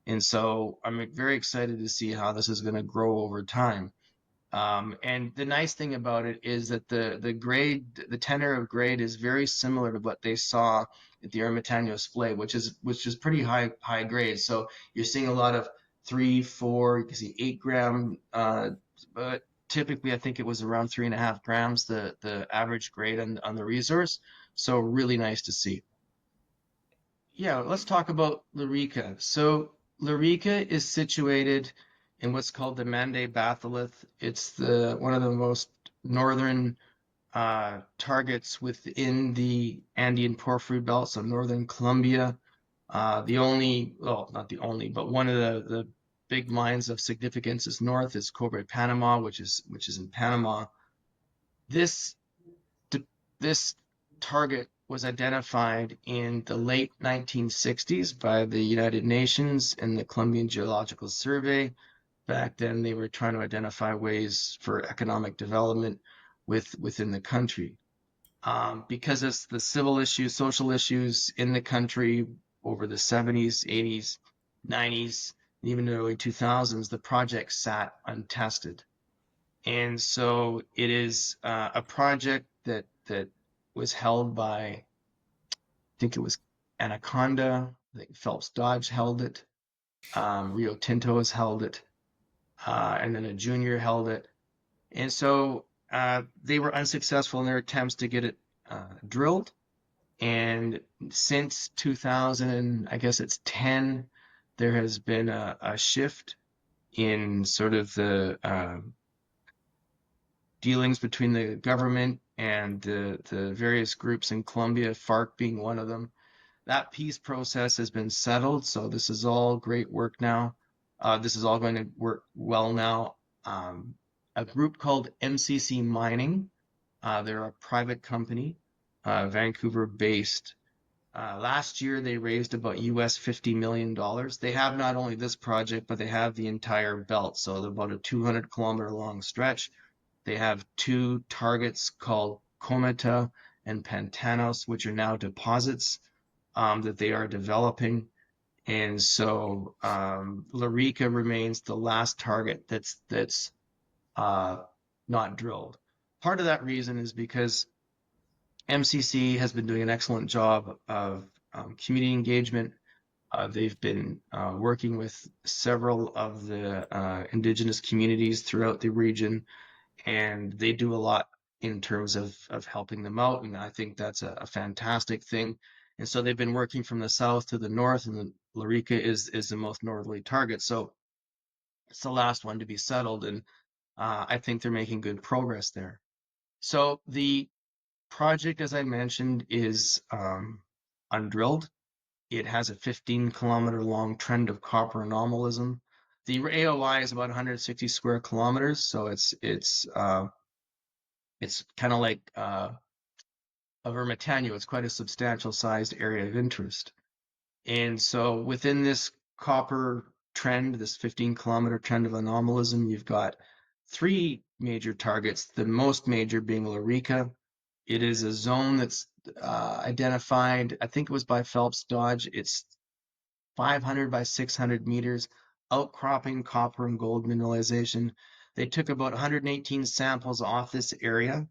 And so I'm very excited to see how this is going to grow over time. And the nice thing about it is that the tenor of grade is very similar to what they saw at the Ermitaño splay, which is pretty high grade. So you're seeing a lot of 3, 4, you can see 8 gram, but typically I think it was around 3.5 grams the average grade on the resource. So really nice to see. Yeah, let's talk about Rica. So Rica is situated in what's called the Mande Batholith. It's the one of the most northern targets within the Andean Porphyry Belt, so northern Colombia. The only, well, not the only, but one of the big mines of significance is north is Cobre Panama, which is in Panama. This this target was identified in the late 1960s by the United Nations and the Colombian Geological Survey. Back then, they were trying to identify ways for economic development within the country. Because of the civil issues, social issues in the country over the 70s, 80s, 90s, and even the early 2000s, the project sat untested. And so it is a project that was held by, I think it was Anaconda, I think Phelps Dodge held it, Rio Tinto has held it, and then a junior held it. And so they were unsuccessful in their attempts to get it drilled. And since 2000, I guess it's 10, there has been a shift in sort of the dealings between the government and the various groups in Colombia, FARC being one of them. That peace process has been settled, so this is all great work now. This is all going to work well now. A group called MCC Mining, they're a private company, Vancouver-based. Last year, they raised about US $50 million. They have not only this project, but they have the entire belt, so they're about a 200-kilometer long stretch. They have two targets called Cometa and Pantanos, which are now deposits that they are developing. And so Rica remains the last target that's not drilled. Part of that reason is because MCC has been doing an excellent job of community engagement. They've been working with several of the indigenous communities throughout the region, and they do a lot in terms of helping them out, and I think that's a fantastic thing. And so they've been working from the south to the north, and the Rica is the most northerly target. So it's the last one to be settled, and I think they're making good progress there. So the project, as I mentioned, is undrilled. It has a 15-kilometer long trend of copper anomalism. The AOI is about 160 square kilometers, so it's kind of like of Ermitano. It's quite a substantial sized area of interest. And so within this copper trend, this 15-kilometer trend of anomalism, you've got three major targets, the most major being Rica. It is a zone that's identified, I think it was by Phelps Dodge. It's 500 by 600 meters, outcropping copper and gold mineralization. They took about 118 samples off this area,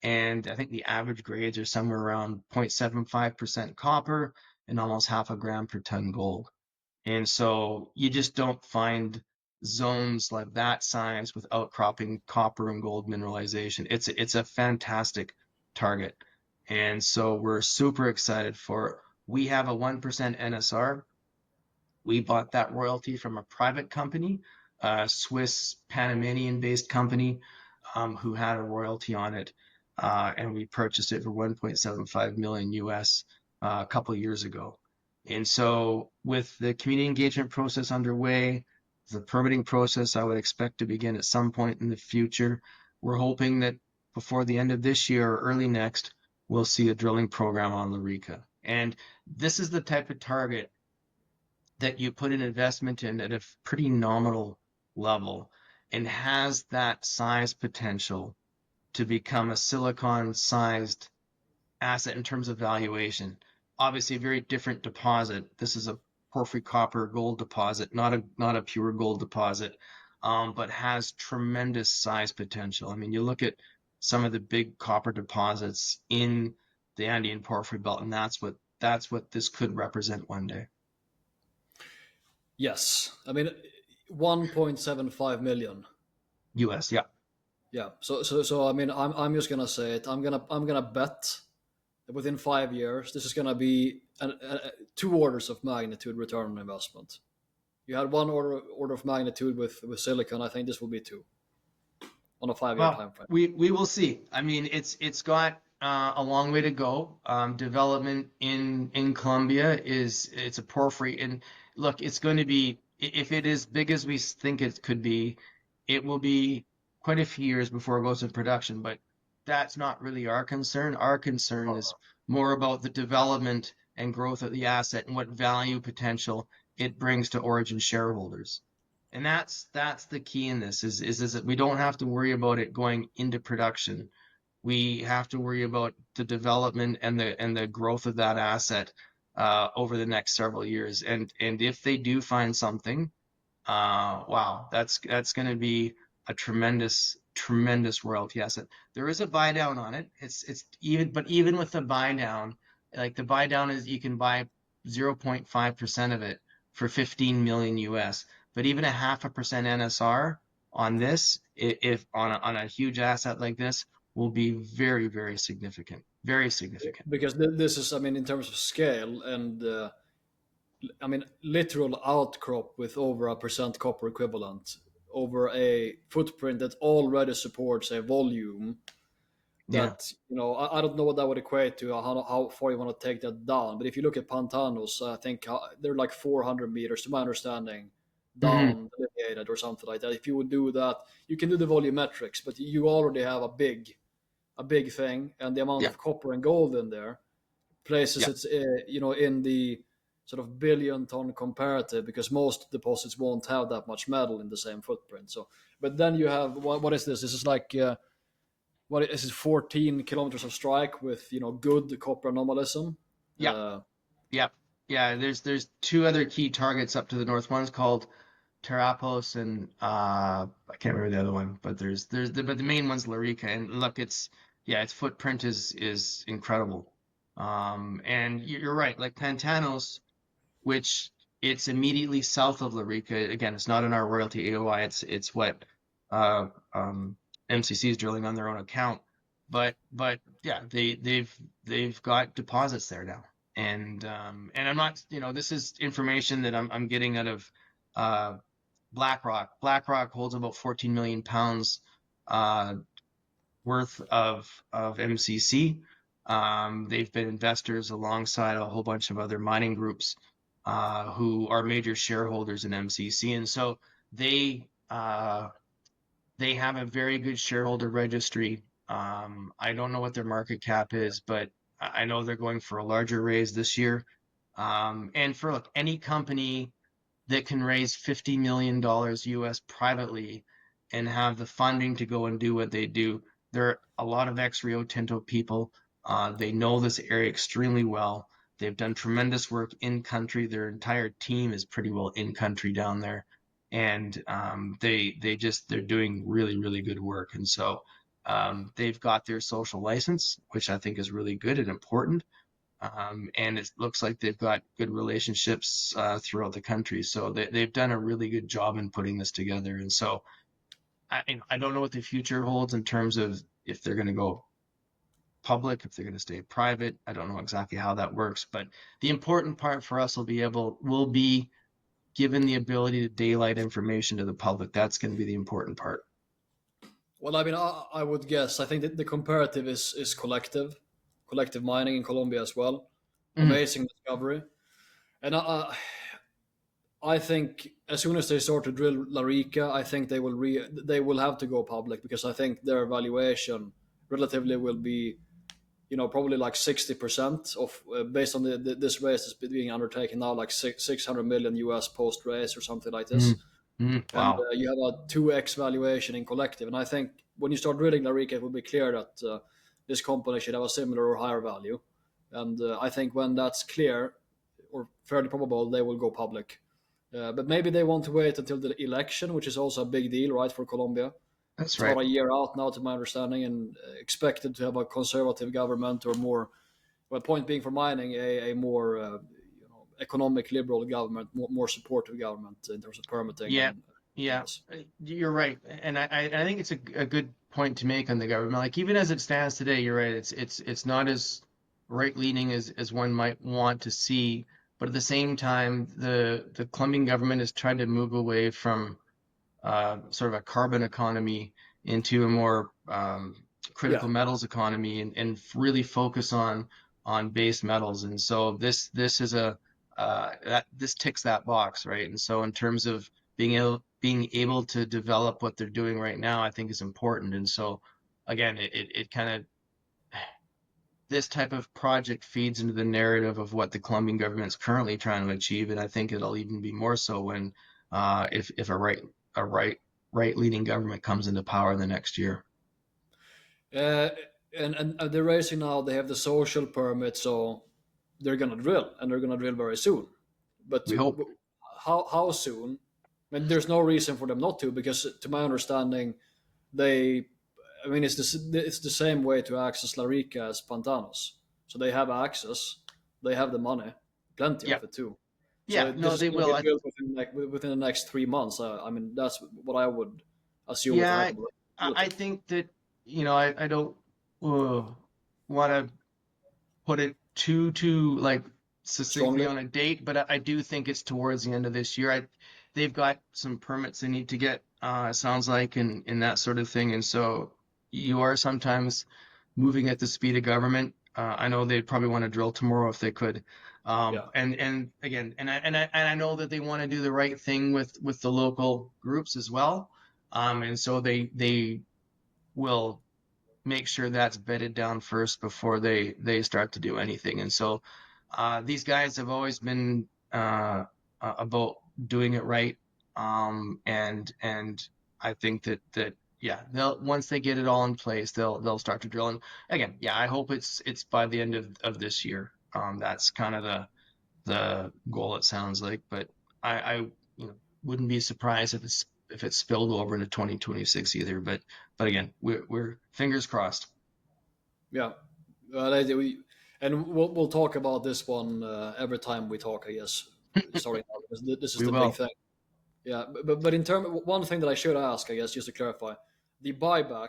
and I think the average grades are somewhere around 0.75% copper and almost half a gram per ton gold. And so you just don't find zones like that size with outcropping copper and gold mineralization. It's a fantastic target. And so we're super excited for it. We have a 1% NSR. We bought that royalty from a private company, a Swiss Panamanian-based company who had a royalty on it, and we purchased it for 1.75 million US a couple of years ago. And so with the community engagement process underway, the permitting process I would expect to begin at some point in the future. We're hoping that before the end of this year or early next, we'll see a drilling program on Rica. And this is the type of target that you put an investment in at a pretty nominal level and has that size potential to become a silicon-sized asset in terms of valuation. Obviously, a very different deposit. This is a porphyry copper gold deposit, not a pure gold deposit, but has tremendous size potential. I mean, you look at some of the big copper deposits in the Andean Porphyry Belt, and that's what this could represent one day. Yes, I mean 1.75 million. US, yeah. Yeah. So I mean I'm just gonna say it. I'm gonna bet that within 5 years this is gonna be two orders of magnitude return on investment. You had one order of magnitude with Silicon. I think this will be two. on a 5-year Well, time frame. we will see. I mean, it's got a long way to go. Development in Colombia it's a porphyry, and look, it's going to be if it is big as we think it could be, it will be quite a few years before it goes into production. But that's not really our concern. Our concern is more about the development and growth of the asset and what value potential it brings to Origin shareholders. And that's the key in this is that we don't have to worry about it going into production. We have to worry about the development and the growth of that asset over the next several years. And if they do find something, wow, that's going to be a tremendous royalty asset. There is a buy down on it. It's even but even with the buy down, like the buy down is you can buy 0.5% of it for 15 million US. But even a 0.5% NSR on this, if on a huge asset like this, will be very significant. Very significant. Because this is, I mean, in terms of scale and I mean, literal outcrop with over 1% copper equivalent over a footprint that already supports a volume Yeah. that, I don't know what that would equate to, how far you want to take that down. But if you look at Pantanos, I think they're like 400 meters, to my understanding, Hmm. down delineated or something like that. If you would do that, you can do the volumetrics, but you already have a big thing, and the amount Yeah. of copper and gold in there places Yeah. it's in the sort of billion ton comparative, because most deposits won't have that much metal in the same footprint. So, but then you have what is this? This is like what is it? 14 kilometers of strike with good copper anomalism. Yeah. Yeah. Yeah. There's two other key targets up to the north. One's called Terapos and I can't remember the other one, but but the main one's Larica. And look, its footprint is incredible. And you're right, like Pantanos, which it's immediately south of Larica. Again, it's not in our royalty AOI. It's what uh MCC is drilling on their own account. But yeah, they've got deposits there now. And I'm not, this is information that I'm getting out of uh BlackRock. BlackRock holds about 14 million pounds uh, worth of MCC. They've been investors alongside a whole bunch of other mining groups who are major shareholders in MCC, and so they uh, they have a very good shareholder registry. I don't know what their market cap is, but I know they're going for a larger raise this year. And for look, any company that can raise $50 million US privately and have the funding to go and do what they do. There are a lot of ex-Rio Tinto people. They know this area extremely well. They've done tremendous work in country. Their entire team is pretty well in country down there, and they're doing really good work. And so they've got their social license, which I think is really good and important. And it looks like they've got good relationships throughout the country. So they've done a really good job in putting this together. And so I don't know what the future holds in terms of if they're going to go public, if they're going to stay private. I don't know exactly how that works, but the important part for us will be given the ability to daylight information to the public. That's going to be the important part. Well, I mean, I would guess. I think that the comparative is collective mining in Colombia as well. Mm, Amazing discovery, and I think as soon as they start to drill La Rica, I think they will have to go public, because I think their valuation relatively will be, probably like 60% of based on this race that's being undertaken now, like 600 million US post race or something like mm, this. And wow. you have a 2x valuation in collective. And I think when you start drilling La Rica, it will be clear that this company should have a similar or higher value. And I think when that's clear, or fairly probable, they will go public. But maybe they want to wait until the election, which is also a big deal, right, for Colombia. That's It's about right. a year out now, to my understanding, and expected to have a conservative government, or more. Well, point being, for mining, a more economic liberal government, more supportive government in terms of permitting Yeah, and yeah, this. you're right, and I think it's a good point to make on the government. Like even as it stands today, you're right. It's not as right leaning as one might want to see, but at the same time, the Colombian government is trying to move away from sort of a carbon economy into a more Yeah. critical metals economy and really focus on base metals. And so this is this ticks that box, right? And so in terms of being able to develop what they're doing right now, I think is important. And so again, it kind of this type of project feeds into the narrative of what the Colombian government's currently trying to achieve, and I think it'll even be more so when if a right leaning government comes into power the next year. Uh, and they're raising now. They have the social permit, so they're gonna drill, and they're gonna drill very soon. But We hope. how soon? I mean, there's no reason for them not to, because to my understanding, they, I mean, it's the same way to access La Rica as Pantanos. So they have access, they have the money, plenty Yeah, of it too. yeah. So this No, is they going to will. be built within the next 3 months. I mean, that's what I would assume with the Yeah, hype of I Competetive. think that I don't want to put it too like succinctly Strongly. on a date, but I do think it's towards the end of this year. They've got some permits they need to get, sounds like, and that sort of thing. And so you are sometimes moving at the speed of government. I know they'd probably want to drill tomorrow if they could. Yeah. And again, and I know that they want to do the right thing with the local groups as well. And so they will make sure that's bedded down first before they start to do anything. And so these guys have always been about doing it right. And I think that yeah, they'll once they get it all in place, they'll start to drill. And again, yeah, I hope it's by the end of this year. That's kind of the goal, it sounds like. But I wouldn't be surprised if it's spilled over into 2026 either. But again, we're fingers crossed. Yeah. And we'll talk about this one every time we talk, I guess. Sorry, because this is We the big will. thing. Yeah, but in term, one thing that I should ask, I guess, just to clarify, the buyback,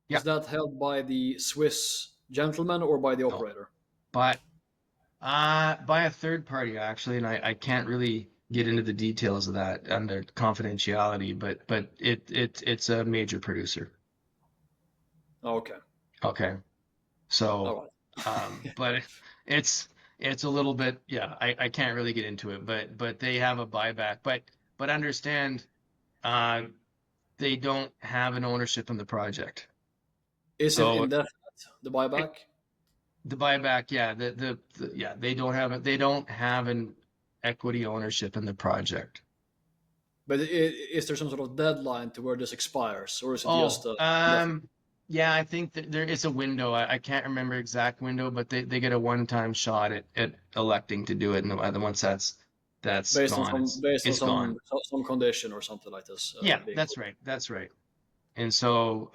Yeah. is that held by the Swiss gentleman or by the No. operator? But by a third party actually, and I can't really get into the details of that under confidentiality, but it's a major producer. Okay, Okay. So, all right. but it's it's a little bit, yeah, I can't really get into it, but they have a buyback. But understand, uh, they don't have an ownership in the project. Is it So indefinite, the it, buyback? the buyback, yeah, yeah, they don't have an equity ownership in the project. But is there some sort of deadline to where this expires, or is it just Oh, indefinite? yeah, I think that there is a window. I can't remember exact window, but they get a one-time shot at electing to do it, and once that's gone, Based on it's gone. some condition or something like this Yeah, being that's put. right. That's right. And so,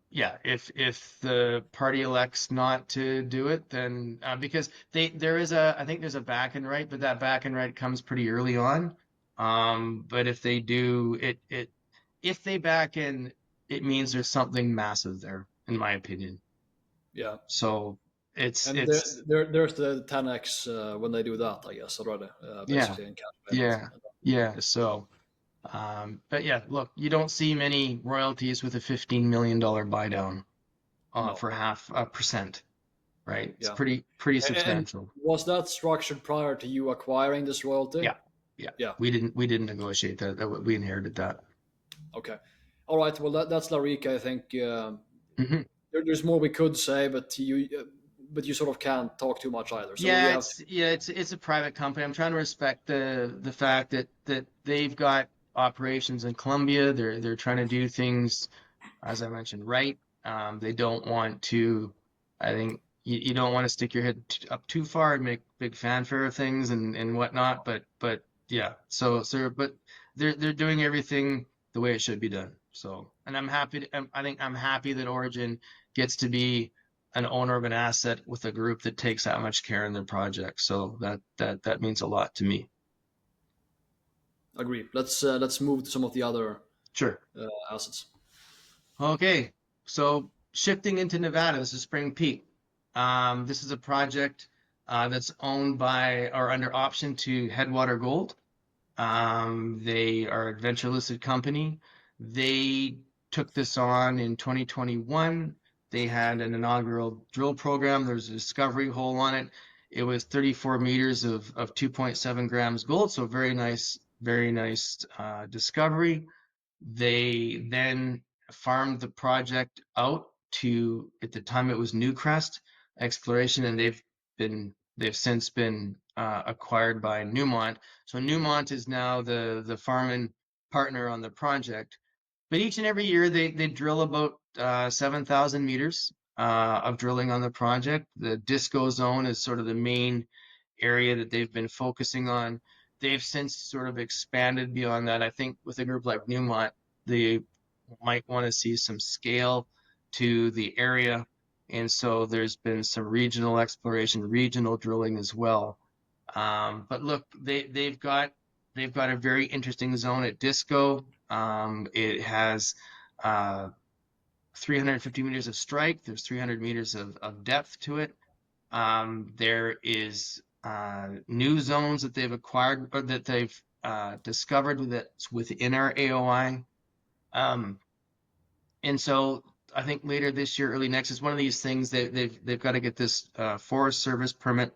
yeah, if the party elects not to do it, then because there is I think there's a back and right, but that back and right comes pretty early on. But if they do if they back in, it means there's something massive there, in my opinion. Yeah, So and it's there's the 10x when they do that, I guess already, yeah, basically in cash payment. yeah, yeah. So, but yeah, look, you don't see many royalties with a $15 million buy down No, for 0.5%, right? It's yeah. pretty And substantial. was that structured prior to you acquiring this royalty? Yeah, yeah. Yeah. We didn't negotiate that. We inherited that. Okay. All right. Well, that's La Rica. I think Hmm. there's more we could say, but you sort of can't talk too much either. So we Yeah, have to. it's a private company. I'm trying to respect the fact that they've got operations in Colombia. They're trying to do things, as I mentioned, right. They don't want to. I think you don't want to stick your head up too far and make big fanfare of things and whatnot. But yeah. So but they're doing everything the way it should be done. So and I'm happy. I think I'm happy that Origin gets to be an owner of an asset with a group that takes that much care in their project. So that means a lot to me. Agree. Let's move to some of the other Sure. assets. Okay, so shifting into Nevada, this is Spring Peak. This is a project that's owned by or under option to Headwater Gold. They are a venture listed company. They took this on in 2021. They had an inaugural drill program. There's a discovery hole on it. It was 34 meters of 2.7 grams gold. So very nice discovery. They then farmed the project out to, at the time it was Newcrest Exploration, and they've since been acquired by Newmont. So Newmont is now the farming partner on the project. But each and every year they drill about 7,000 meters of drilling on the project. The Disco Zone is sort of the main area that they've been focusing on. They've since sort of expanded beyond that. I think with a group like Newmont, they might want to see some scale to the area. And so there's been some regional exploration, regional drilling as well. But look, they've got a very interesting zone at Disco. It has 350 meters of strike. There's 300 meters of depth to it. There is new zones that they've acquired or that they've discovered that's within our AOI. And so I think later this year, early next, is one of these things that they've got to get this Forest Service permit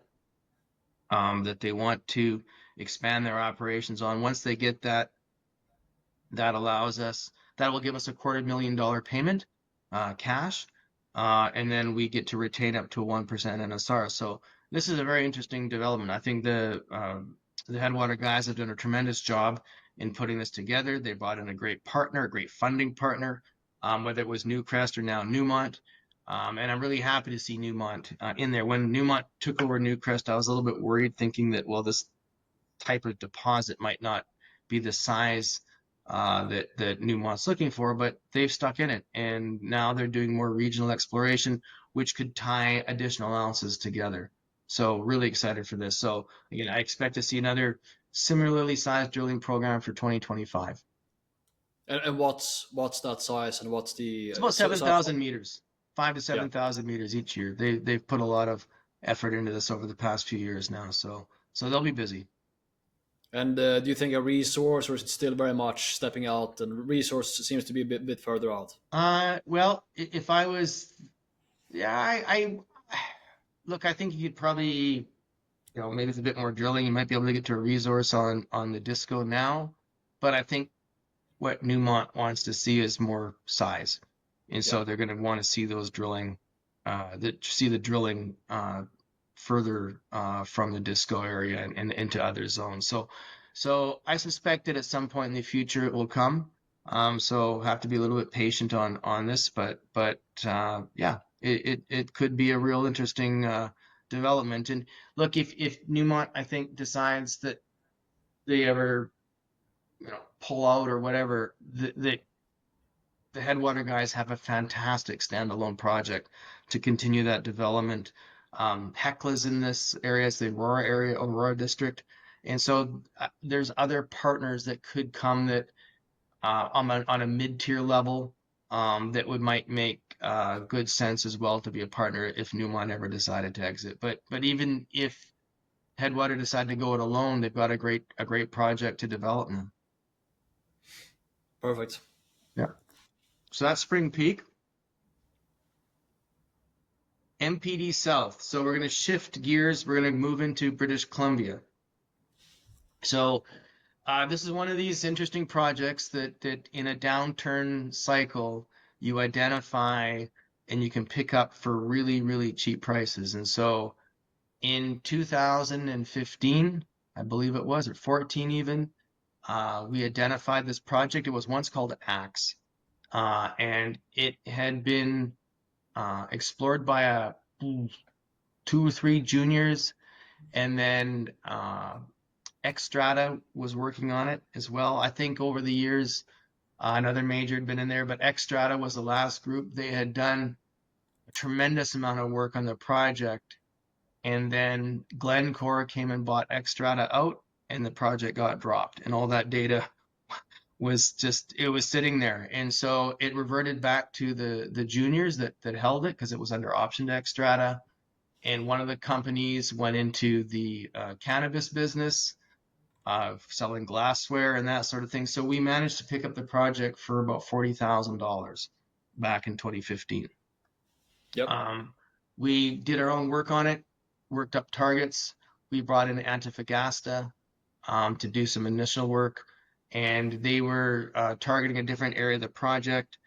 that they want to expand their operations on. Once they get that, that will give us a $250,000 payment, cash, and then we get to retain up to a 1% NSR. So this is a very interesting development. I think the Headwater guys have done a tremendous job in putting this together. They brought in a great partner, a great funding partner, whether it was Newcrest or now Newmont. And I'm really happy to see Newmont in there. When Newmont took over Newcrest, I was a little bit worried, thinking that, well, this type of deposit might not be the size that Newmont's looking for, but they've stuck in it, and now they're doing more regional exploration, which could tie additional ounces together. So really excited for this. So again, I expect to see another similarly sized drilling program for 2025. And what's that size, and what's the It's about so 7,000 meters, 5 to yeah. 7,000 meters each year. They've put a lot of effort into this over the past few years now, so they'll be busy. And do you think a resource, or is it still very much stepping out? And resource seems to be a bit further out. Well, if I was, yeah, I look, I think you could probably, maybe it's a bit more drilling. You might be able to get to a resource on the Disco now, but I think what Newmont wants to see is more size, and Yeah, so they're going to want to see those drilling, the drilling further from the Disco area and into other zones. So I suspect that at some point in the future it will come. So have to be a little bit patient on this, but yeah, it could be a real interesting development. And look, if Newmont, I think, decides that they ever pull out or whatever, the Headwater guys have a fantastic standalone project to continue that development. Hecla's in this area, it's the Aurora district. And so there's other partners that could come that on a mid-tier level that might make good sense as well to be a partner if Newmont ever decided to exit. But even if Headwater decided to go it alone, they've got a great project to develop now. perfect. Yeah. So that's Spring Peak. MPD South. So we're going to shift gears. We're going to move into British Columbia. So this is one of these interesting projects that in a downturn cycle, you identify and you can pick up for really, really cheap prices. And so in 2015, I believe it was, or 14 even, we identified this project. It was once called Axe, and it had been explored by 2 or 3 juniors, and then Xstrata was working on it as well. I think over the years, another major had been in there, but Xstrata was the last group. They had done a tremendous amount of work on the project, and then Glencore came and bought Xstrata out, and the project got dropped, and all that data was sitting there. And so it reverted back to the juniors that held it, because it was under option to Xstrata. And one of the companies went into the cannabis business. selling glassware and that sort of thing. So we managed to pick up the project for about $40,000 back in 2015. Yep. We did our own work on it, worked up targets. We brought in Antofagasta to do some initial work, and they were targeting a different area of the project.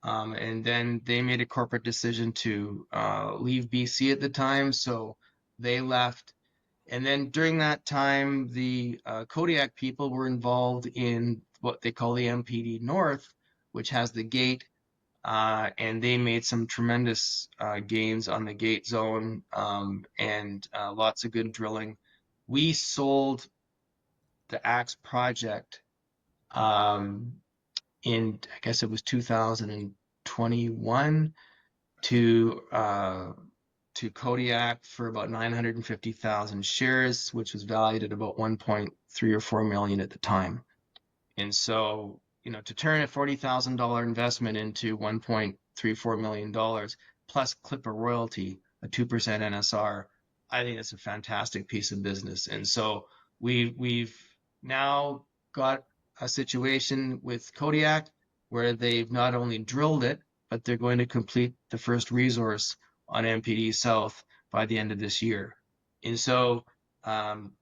And then they made a corporate decision to leave BC at the time, so they left. And then during that time, the Kodiak people were involved in what they call the MPD North, which has the gate, and they made some tremendous gains on the gate zone, and lots of good drilling. We sold the Axe project in, I guess it was 2021 to Kodiak for about 950,000 shares, which was valued at about 1.3 or 4 million at the time. And so, to turn a $40,000 investment into $1.34 million plus clip a royalty, a 2% NSR, I think it's a fantastic piece of business. And so we've now got a situation with Kodiak where they've not only drilled it, but they're going to complete the first resource on MPD South by the end of this year. And so I'm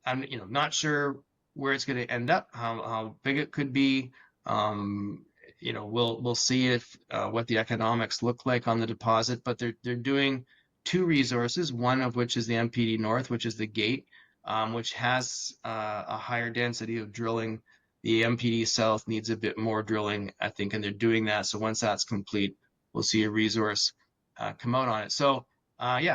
not sure where it's going to end up, how big it could be. We'll see if what the economics look like on the deposit, but they're doing two resources, one of which is the MPD North, which is the gate, which has a higher density of drilling. The MPD South needs a bit more drilling, I think, and they're doing that. So once that's complete, we'll see a resource come out on it. So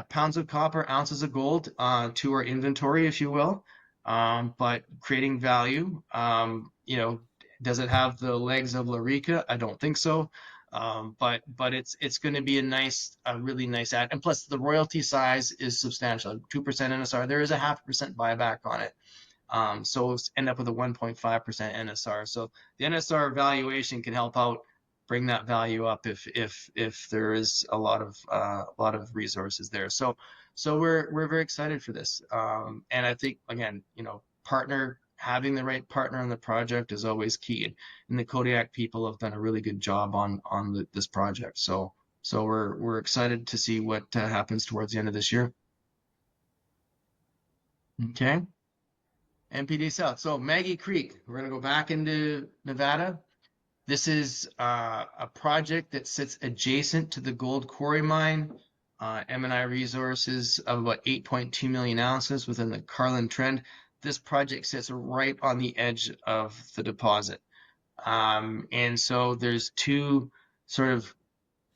pounds of copper, ounces of gold to our inventory, if you will. But creating value, does it have the legs of Rica? I don't think so. But it's going to be a really nice add. And plus the royalty size is substantial, 2% NSR. There is a 0.5% buyback on it. So we'll end up with a 1.5% NSR. So the NSR valuation can help out bring that value up if there is a lot of resources there. So we're very excited for this. And I think again, having the right partner on the project is always key. And the Kodiak people have done a really good job on this project. So we're excited to see what happens towards the end of this year. Okay. MPD South. So Maggie Creek, we're going to go back into Nevada. This is a project that sits adjacent to the gold quarry mine. M&I resources of about 8.2 million ounces within the Carlin Trend. This project sits right on the edge of the deposit. And so there's two sort of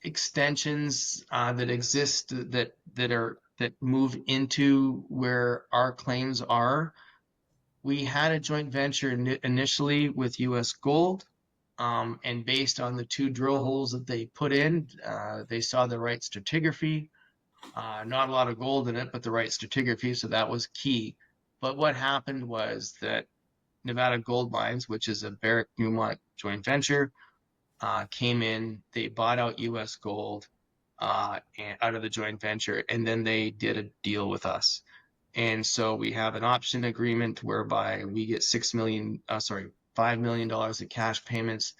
extensions that exist that move into where our claims are. We had a joint venture initially with US Gold. And based on the two drill holes that they put in, they saw the right stratigraphy. Not a lot of gold in it, but the right stratigraphy, so that was key. But what happened was that Nevada Gold Mines, which is a Barrick Newmont joint venture, came in, they bought out US Gold and out of the joint venture, and then they did a deal with us. And so we have an option agreement whereby we get $5 million in cash payments,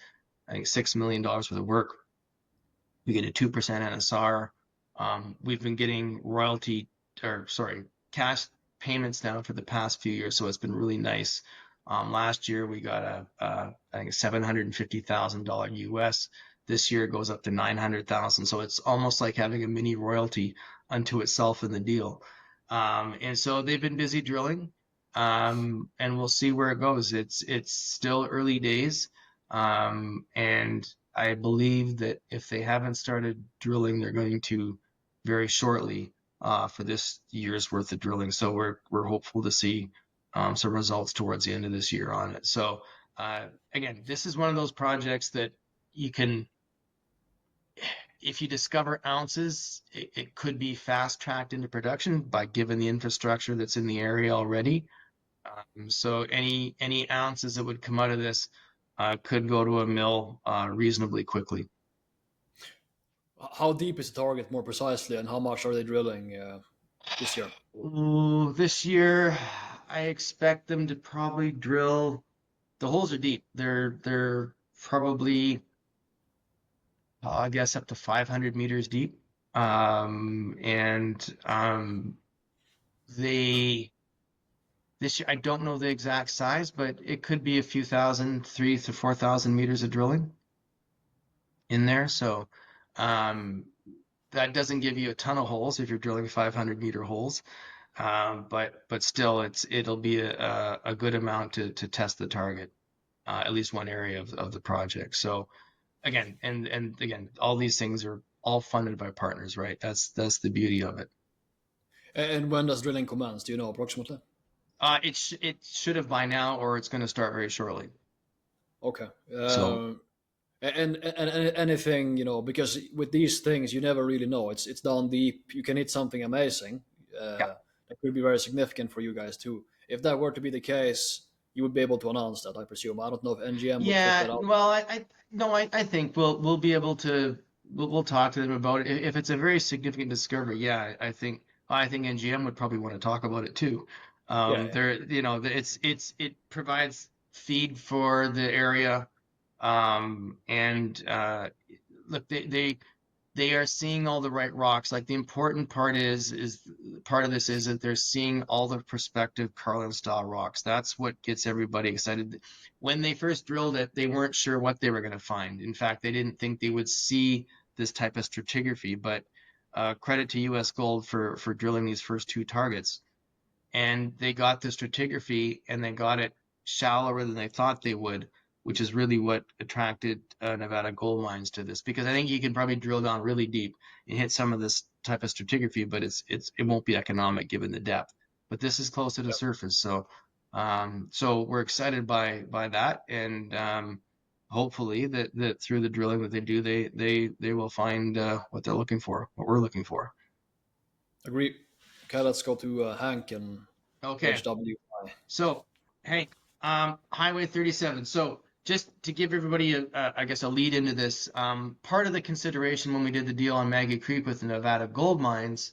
I think $6 million worth of work. We get a 2% NSR. We've been getting cash payments now for the past few years, so it's been really nice. Last year we got I think a $750,000 US. This year it goes up to 900,000. So it's almost like having a mini royalty unto itself in the deal. And so they've been busy drilling, and we'll see where it goes. It's still early days, and I believe that if they haven't started drilling, they're going to very shortly for this year's worth of drilling. So we're hopeful to see some results towards the end of this year on it. So again, this is one of those projects that you can, if you discover ounces, it could be fast-tracked into production by given the infrastructure that's in the area already. So any ounces that would come out of this could go to a mill reasonably quickly. How deep is the target more precisely, and how much are they drilling this year? Ooh, this year, I expect them to probably drill. The holes are deep. They're probably, I guess, up to 500 meters deep. And they this year I don't know the exact size, but it could be a few thousand, 3 to 4,000 meters of drilling in there. So um, that doesn't give you a ton of holes if you're drilling 500-meter holes. But still, it'll be a good amount to test the target, at least one area of the project. So again, and again, all these things are all funded by partners, right? That's the beauty of it. And when does drilling commence? Do you know approximately? It should have by now, or it's going to start very shortly. Okay. So And anything, because with these things you never really know. It's down deep. You can hit something amazing. yeah, That could be very significant for you guys too. If that were to be the case, you would be able to announce that, I presume. I don't know if NGM would put yeah. that out. Well, I no, I think we'll be able to we'll talk to them about it if it's a very significant discovery. Yeah, I think NGM would probably want to talk about it too. Yeah, yeah. There, it provides feed for the area, and look, they are seeing all the right rocks. Like the important part is part of this is that they're seeing all the prospective Carlin style rocks. That's what gets everybody excited. When they first drilled it, they weren't sure what they were going to find. In fact, they didn't think they would see this type of stratigraphy. But credit to U.S. Gold for drilling these first two targets, and they got the stratigraphy and they got it shallower than they thought they would, which is really what attracted Nevada Gold Mines to this. Because I think you can probably drill down really deep and hit some of this type of stratigraphy, but it won't be economic given the depth. But this is close to the Yeah. surface, so we're excited by that, and hopefully that through the drilling that they do, they will find what they're looking for, what we're looking for. Agree. Okay, let's go to Hank and Okay. HWI. So, Hank, Highway 37. So, just to give everybody, I guess, a lead into this, part of the consideration when we did the deal on Maggie Creek with the Nevada Gold Mines,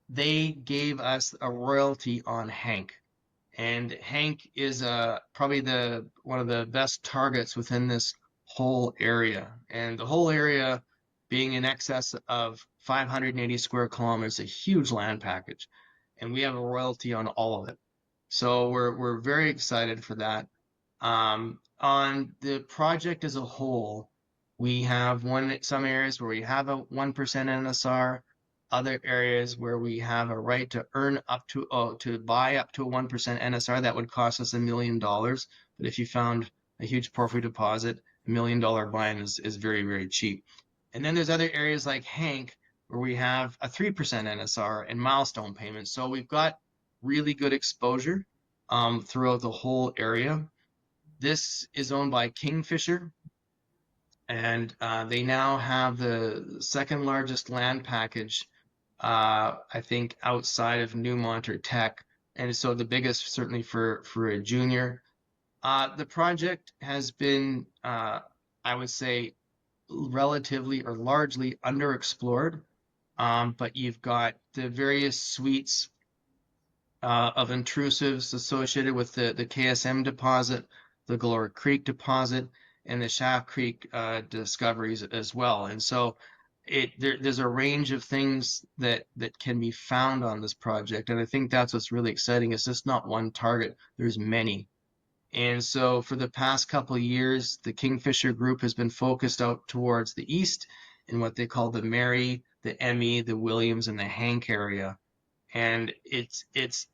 they gave us a royalty on Hank. And Hank is probably the one of the best targets within this whole area. And the whole area being in excess of 580 square kilometers, a huge land package. And we have a royalty on all of it. So we're very excited for that. On the project as a whole, we have some areas where we have a 1% NSR, other areas where we have a right to earn up to buy up to a 1% NSR. That would cost us $1 million. But if you found a huge porphyry deposit, $1 million buying is very, very cheap. And then there's other areas like Hank where we have a 3% NSR and milestone payments. So we've got really good exposure throughout the whole area. This is owned by Kingfisher, and they now have the second largest land package, I think, outside of Newmont or Teck, and so the biggest certainly for a junior. The project has been, I would say, relatively or largely underexplored, but you've got the various suites of intrusives associated with the KSM deposit, the Galore Creek deposit, and the Shaft Creek discoveries as well. And so there's a range of things that can be found on this project. And I think that's what's really exciting. It's just not one target, there's many. And so for the past couple of years, the Kingfisher group has been focused out towards the east in what they call the Mary, the Emmy, the Williams, and the Hank area. And it's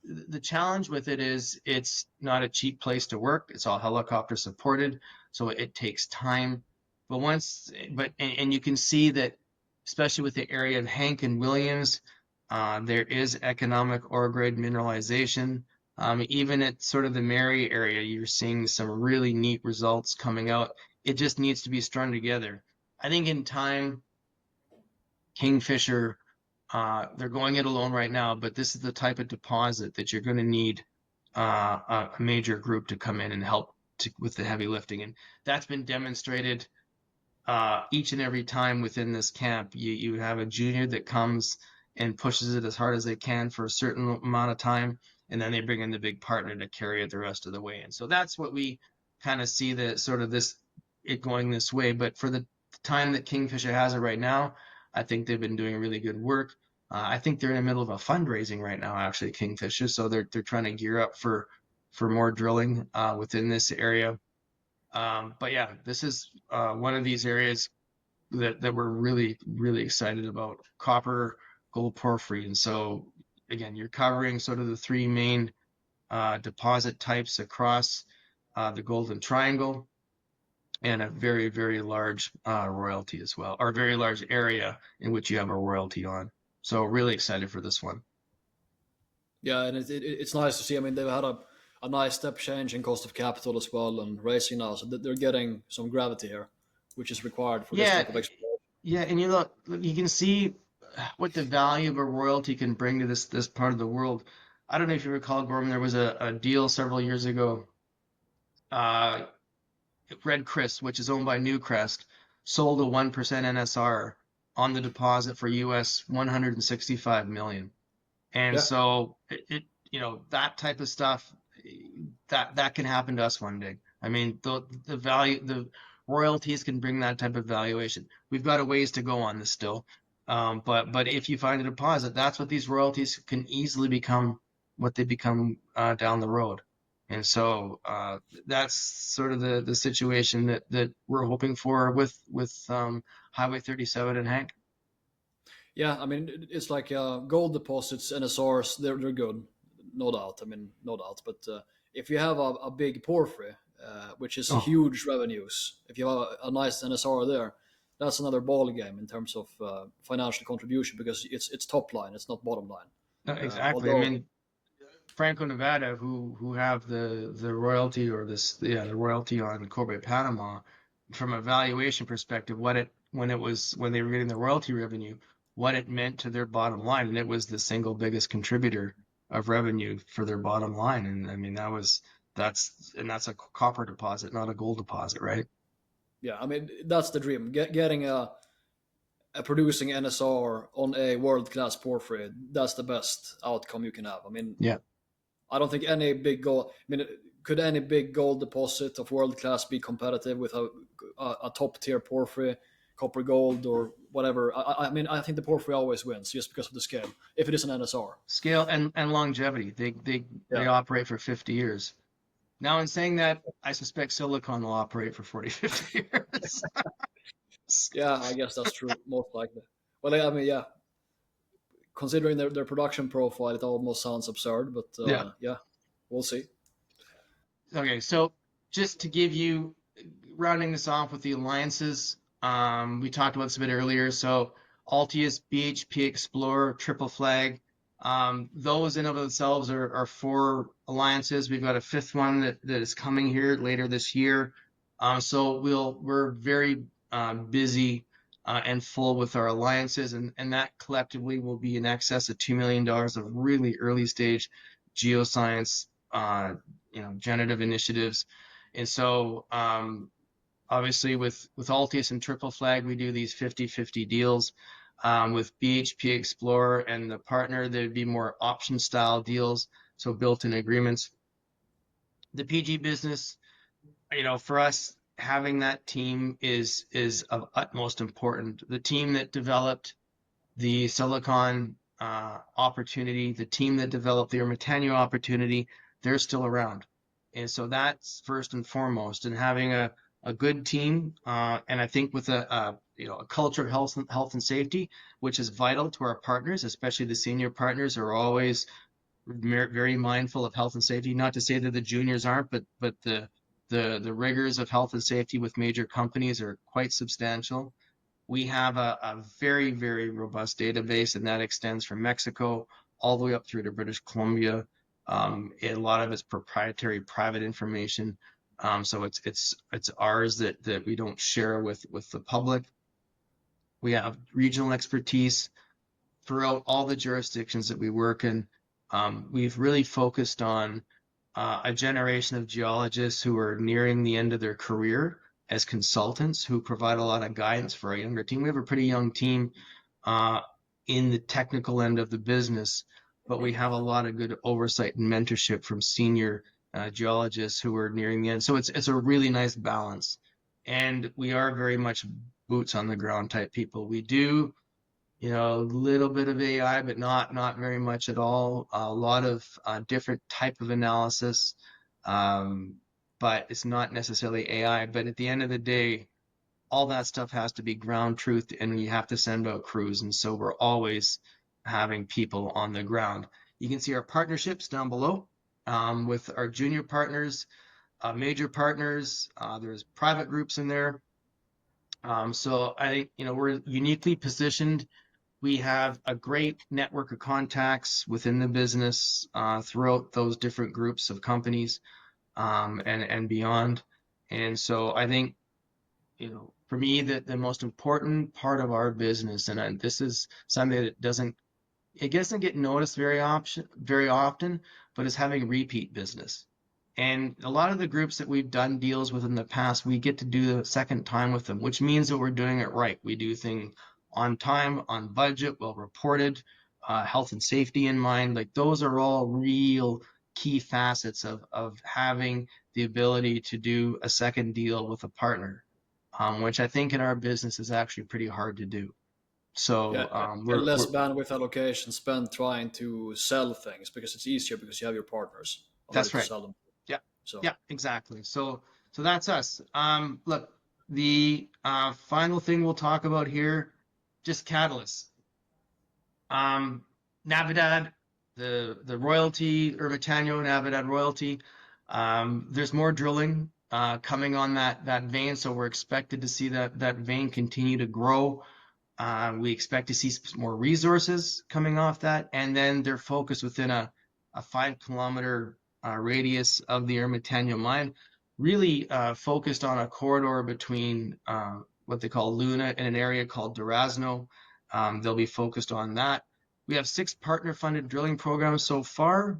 the challenge with it is it's not a cheap place to work. It's all helicopter supported, so it takes time. And you can see that, especially with the area of Hank and Williams, there is economic ore grade mineralization. Even at sort of the Mary area, you're seeing some really neat results coming out. It just needs to be strung together. I think in time, Kingfisher, they're going it alone right now, but this is the type of deposit that you're going to need a major group to come in and help with the heavy lifting. And that's been demonstrated each and every time within this camp. You have a junior that comes and pushes it as hard as they can for a certain amount of time, and then they bring in the big partner to carry it the rest of the way. And so that's what we kind of see the sort of it going this way. But for the time that Kingfisher has it right now, I think they've been doing really good work. I think they're in the middle of a fundraising right now, actually, Kingfisher. So they're trying to gear up for more drilling within this area. But yeah, this is one of these areas that we're really, really excited about: copper, gold, porphyry. And so again, you're covering sort of the three main deposit types across the Golden Triangle, and a very, very large royalty as well, or a very large area in which you have a royalty on. So really excited for this one. Yeah, and it's nice to see. I mean, they've had a nice step change in cost of capital as well and raising now, so they're getting some gravity here, which is required for this Yeah, type of exploration. yeah, and you can see what the value of a royalty can bring to this part of the world. I don't know if you recall, Gorman, there was a deal several years ago. Uh, Red Chris, which is owned by Newcrest, sold a 1% NSR on the deposit for US 165 million. And Yeah, so that type of stuff, that can happen to us one day. I mean, the value, the royalties can bring that type of valuation. We've got a ways to go on this still. But if you find a deposit, that's what these royalties can easily become, what they become down the road. And so that's sort of the situation that we're hoping for with Highway 37 and Hank. yeah. I mean, it's like gold deposits, NSRs. They're good, no doubt. I mean, no doubt. But if you have a big porphyry, which is Oh, huge revenues, if you have a nice NSR there, that's another ball game in terms of financial contribution because it's top line, it's not bottom line. no, exactly. I Although, mean, Franco-Nevada, who have the royalty, or the royalty on Cobre Panama, from a valuation perspective, when they were getting the royalty revenue, what it meant to their bottom line, and it was the single biggest contributor of revenue for their bottom line. And I mean, that's a copper deposit, not a gold deposit, right? yeah, I mean that's the dream. Getting a producing NSR on a world class porphyry, that's the best outcome you can have. I mean, Yeah. I don't think any big gold. I mean, could any big gold deposit of world class be competitive with a top tier porphyry, copper gold or whatever? I mean, I think the porphyry always wins just because of the scale. If it is an NSR, Scale and longevity. They yeah, operate for 50 years. Now, in saying that, I suspect Silicon will operate for 40, 50 years. yeah, I guess that's true, most likely. Well, I mean, yeah, considering their production profile, it almost sounds absurd, but Yeah. yeah, we'll see. Okay, so just to give you, rounding this off with the alliances, we talked about this a bit earlier. So Altius, BHP, Xplor, Triple Flag, those in of themselves are four alliances. We've got a fifth one that is coming here later this year. So we're very busy and full with our alliances, and that collectively will be in excess of $2 million of really early stage geoscience, generative initiatives. And so obviously with Altius and Triple Flag, we do these 50-50 deals. With BHP Xplor and the partner, there'd be more option style deals, so built-in agreements. The PG business, for us, having that team is of utmost important. The team that developed the Silicon opportunity, the team that developed the Ermitano opportunity, they're still around. And so that's first and foremost. And having a good team, and I think with a culture of health and safety, which is vital to our partners, especially the senior partners, are always very mindful of health and safety. Not to say that the juniors aren't, but the rigors of health and safety with major companies are quite substantial. We have a very, very robust database, and that extends from Mexico all the way up through to British Columbia. A lot of it's proprietary private information. So it's ours that we don't share with the public. We have regional expertise throughout all the jurisdictions that we work in. We've really focused on a generation of geologists who are nearing the end of their career as consultants, who provide a lot of guidance for our younger team. We have a pretty young team in the technical end of the business, but we have a lot of good oversight and mentorship from senior geologists who are nearing the end. So it's a really nice balance, and we are very much boots on the ground type people. We do, a little bit of AI, but not very much at all. A lot of different type of analysis, but it's not necessarily AI. But at the end of the day, all that stuff has to be ground truth, and you have to send out crews. And so we're always having people on the ground. You can see our partnerships down below with our junior partners, major partners. There's private groups in there. So I think, we're uniquely positioned. We have a great network of contacts within the business throughout those different groups of companies and beyond. And so I think, for me, the most important part of our business, and this is something that doesn't get noticed very often, but is having repeat business. And a lot of the groups that we've done deals with in the past, we get to do the second time with them, which means that we're doing it right. We do things on time, on budget, well reported, health and safety in mind. Like those are all real key facets of having the ability to do a second deal with a partner, which I think in our business is actually pretty hard to do. Yeah, So and less bandwidth allocation spent trying to sell things because it's easier because you have your partners already that's to right. sell them. Yeah, So yeah, exactly. So that's us. Look, the final thing we'll talk about here, just catalysts. Navidad, the royalty, Ermitano, Navidad royalty. There's more drilling coming on that vein, so we're expected to see that vein continue to grow. We expect to see some more resources coming off that, and then they're focused within a 5 kilometer radius of the Ermitano mine, really focused on a corridor between what they call Luna and an area called Durazno. They'll be focused on that. We have 6 partner-funded drilling programs so far.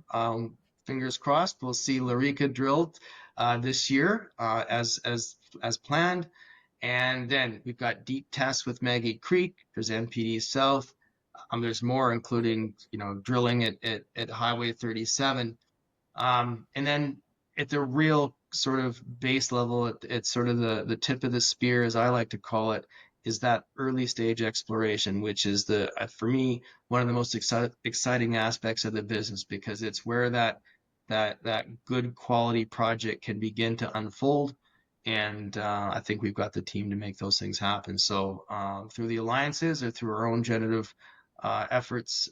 Fingers crossed, we'll see Rica drilled this year as planned. And then we've got deep tests with Maggie Creek. There's MPD South. There's more, including drilling at Highway 37. And then at the real sort of base level, it's sort of the tip of the spear, as I like to call it, is that early stage exploration, which is for me, one of the most exciting aspects of the business, because it's where that good quality project can begin to unfold. And I think we've got the team to make those things happen. So through the alliances or through our own generative efforts,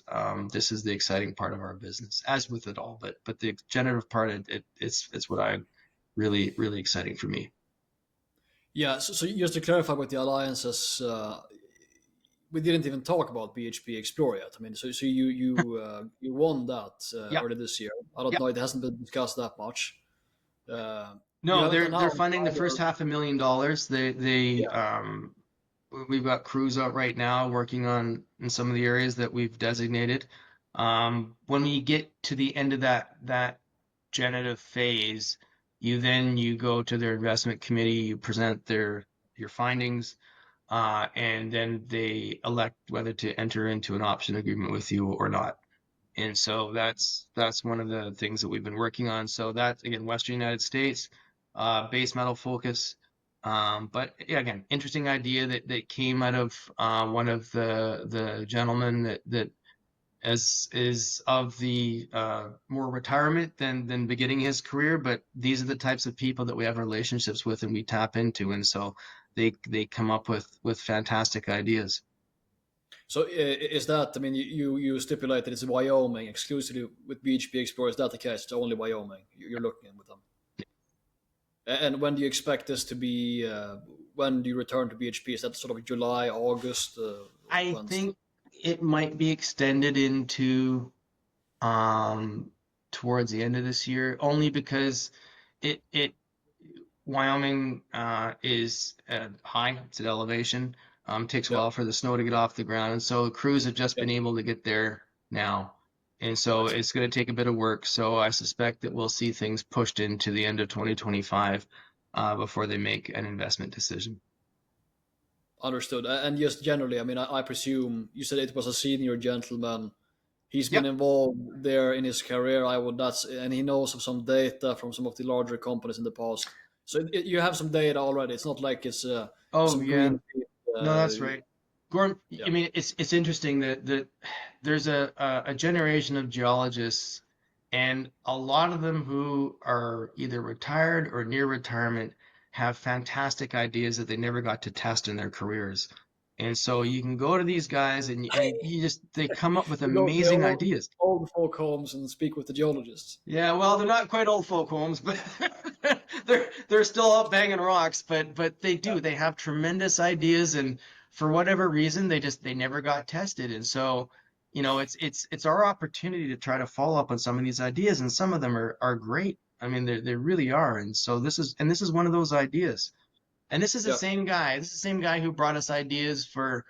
this is the exciting part of our business, as with it all. But the generative part, it's what I really exciting for me. yeah, so just to clarify with the alliances, we didn't even talk about BHP Xplor yet. I mean, so you won that Yeah, early this year. I don't yeah. know; it hasn't been discussed that much. You No, haven't they're announced funding the first either. $500,000. They Yeah, we've got crews out right now working on in some of the areas that we've designated. When we get to the end of that generative phase, you go to their investment committee, you present your findings, and then they elect whether to enter into an option agreement with you or not. And so that's one of the things that we've been working on. So that's again Western United States, base metal focus. But yeah, again, interesting idea that came out of one of the gentlemen that is of the more retirement than beginning his career. But these are the types of people that we have relationships with and we tap into, and so they come up with fantastic ideas. so is that? I mean, you stipulated it's Wyoming exclusively with BHP Xplor. Is that the case? It's only Wyoming you're looking at with them. And when do you expect this to be? When do you return to BHP? Is that sort of July, August? I When's think it might be extended into um, towards the end of this year, only because it Wyoming is high, it's at elevation. Takes a yeah, while for the snow to get off the ground, and so the crews have just yeah, been able to get there now, and so right. it's going to take a bit of work. So I suspect that we'll see things pushed into the end of 2025 before they make an investment decision. Understood. And just generally, I mean, I presume you said it was a senior gentleman. he's been Yep. involved there in his career. And he knows of some data from some of the larger companies in the past. So you have some data already. It's not like it's Oh some yeah. green. No, Uh, that's right. Gorm, yeah, I mean, it's interesting that there's a generation of geologists, and a lot of them who are either retired or near retirement have fantastic ideas that they never got to test in their careers. And so you can go to these guys and you just they come up with we go to the amazing ideas. old folk homes and speak with the geologists. Yeah, well, they're not quite old folk homes, but they're still out banging rocks. But they Yeah, do. They have tremendous ideas, and for whatever reason, they never got tested. And so, it's our opportunity to try to follow up on some of these ideas, and some of them are great. I mean, they really are. And so this is one of those ideas. And this is the yeah, same guy. This is the same guy who brought us ideas for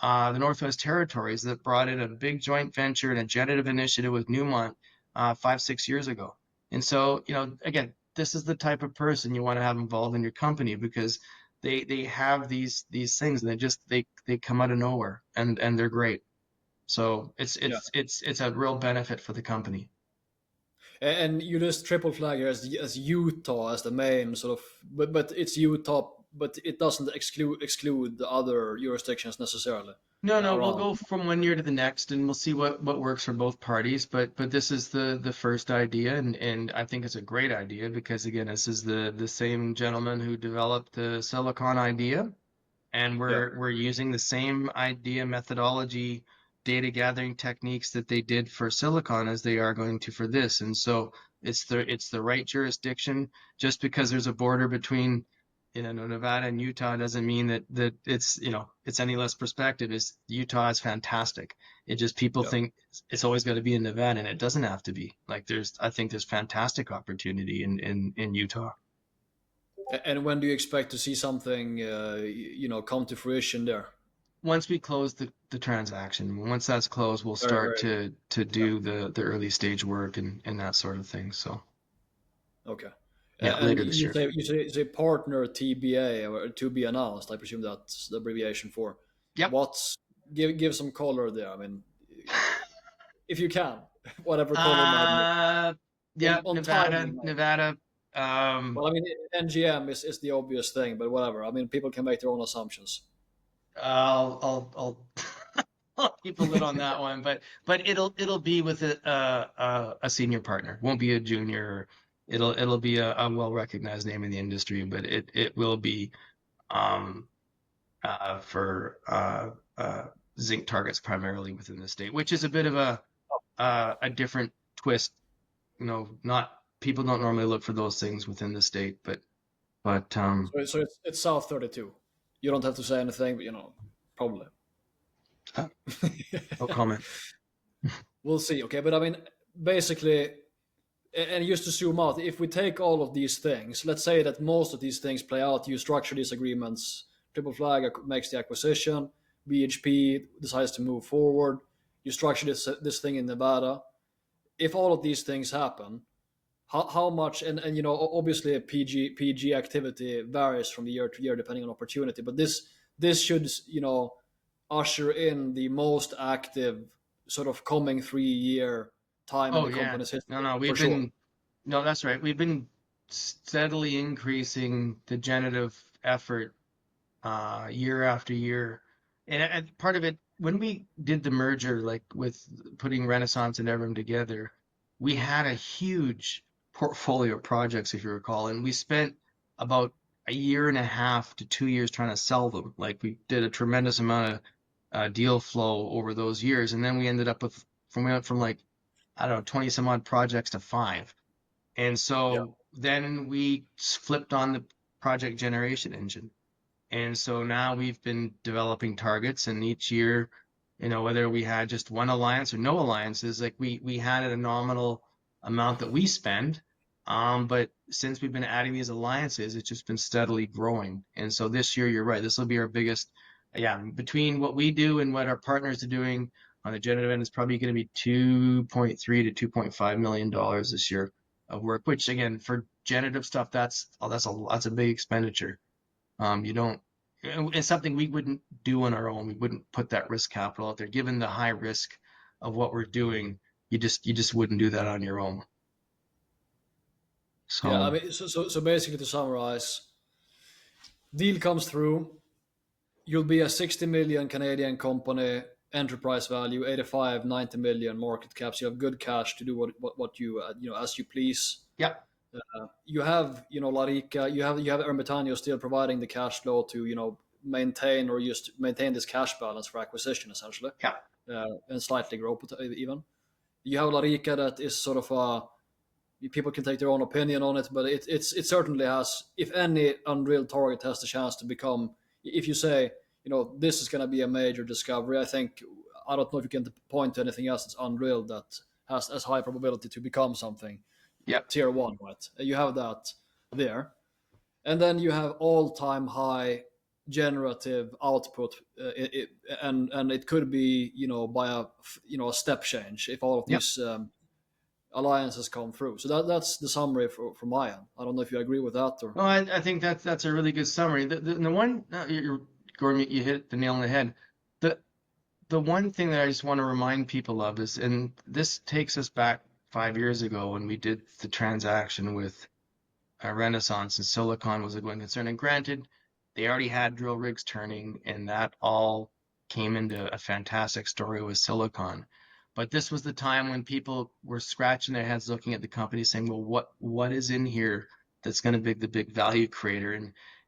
the Northwest Territories that brought in a big joint venture and a generative initiative with Newmont 5, 6 years ago. And so, again, this is the type of person you want to have involved in your company because they have these things and they come out of nowhere and they're great. So it's yeah. it's it's it's a real benefit for the company. And you just triple flag here as Utah as the main sort of, but it's Utah, but it doesn't exclude the other jurisdictions necessarily No, no, we'll around. go from one year to the next and we'll see what works for both parties. But this is the first idea and I think it's a great idea because again, this is the same gentleman who developed the Silicon idea and Yeah, we're using the same idea methodology data gathering techniques that they did for Silicon as they are going to for this. And so it's the right jurisdiction. Just because there's a border between Nevada and Utah doesn't mean that it's any less prospective. Is Utah is fantastic. It just people yeah. think it's always got to be in Nevada and it doesn't have to be. Like I think there's fantastic opportunity in Utah. And when do you expect to see something, come to fruition there? Once we close the transaction, once that's closed, we'll Very, start very to yeah. do the early stage work and that sort of thing. So Okay. yeah, And later this you year. say partner TBA or to be announced. I presume that's the abbreviation for Yep. what's give some color there. I mean, if you can, whatever color might be Uh, yeah, on Nevada, timing. Nevada. Um, Well, I mean, NGM is the obvious thing, but whatever. I mean, people can make their own assumptions. I'll I'll keep a lid on that one, but it'll be with a senior partner. Won't be a junior. It'll be a well recognized name in the industry, but it will be um for zinc targets primarily within the state, which is a bit of a different twist. Not people don't normally look for those things within the state, but So it's South 32. You don't have to say anything, but probably. uh, no comment. We'll see. Okay, but I mean, basically, and just to zoom out, if we take all of these things, let's say that most of these things play out, you structure these agreements, Triple Flag makes the acquisition, BHP decides to move forward, you structure this thing in Nevada. If all of these things happen, how much and obviously PG activity varies from year to year depending on opportunity, but this should usher in the most active sort of coming 3 year time in Oh the yeah, company's no, history no, for sure. no, that's right. We've been steadily increasing the generative effort year after year. And part of it, when we did the merger, like with putting Renaissance and Evrim together, we had a huge portfolio of projects, if you recall, and we spent about a year and a half to 2 years trying to sell them. Like we did a tremendous amount of deal flow over those years, and then we ended up we went from like I don't know 20 some odd projects to five. And Yeah, so then we flipped on the project generation engine. And so now we've been developing targets, and each year, whether we had just one alliance or no alliances, like we had a nominal amount that we spend. But since we've been adding these alliances, it's just been steadily growing. And so this year, you're right, this will be our biggest. Yeah, between what we do and what our partners are doing on the generative end, it's probably going to be 2.3 to 2.5 million dollars this year of work. Which again, for generative stuff, that's a big expenditure. You don't, it's something we wouldn't do on our own. We wouldn't put that risk capital out there, given the high risk, of what we're doing, you just wouldn't do that on your own. Yeah, I So mean, so basically to summarize, deal comes through, you'll be a 60 million Canadian company, enterprise value 85, 90 million market caps. You have good cash to do what you as you please. yeah, You have Larica, you have Ermitano still providing the cash flow to maintain or just maintain this cash balance for acquisition essentially, yeah. and slightly grow even. You have Larica that is sort of a people can take their own opinion on it, but it certainly has, if any unreal target has the chance to become, if you say, this is going to be a major discovery, I don't know if you can point to anything else that's unreal that has as high probability to become something Yep. tier one, right? You have that there. And then you have all-time high generative output, and it could be, by a step change if all of Yep. these alliances come through. So that's the summary from my end. I don't know if you agree with that or. Well, I think that's a really good summary. The one Gordon, you hit the nail on the head. The the one thing that I just want to remind people of is, and this takes us back 5 years ago when we did the transaction with Renaissance and Silicon was a going concern. And granted, they already had drill rigs turning, and that all came into a fantastic story with Silicon. But this was the time when people were scratching their heads looking at the company saying, well, what is in here that's going to be the big value creator?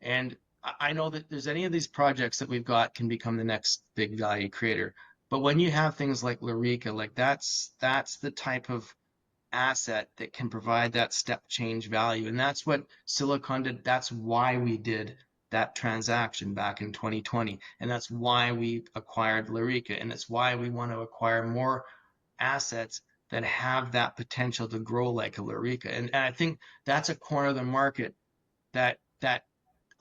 And I know that there's any of these projects that we've got can become the next big value creator. But when you have things like Rica, like that's the type of asset that can provide that step change value. And that's what Silicon did. That's why we did that transaction back in 2020. And that's why we acquired Rica. And it's why we want to acquire more assets that have that potential to grow like a Rica. And I think that's a corner of the market that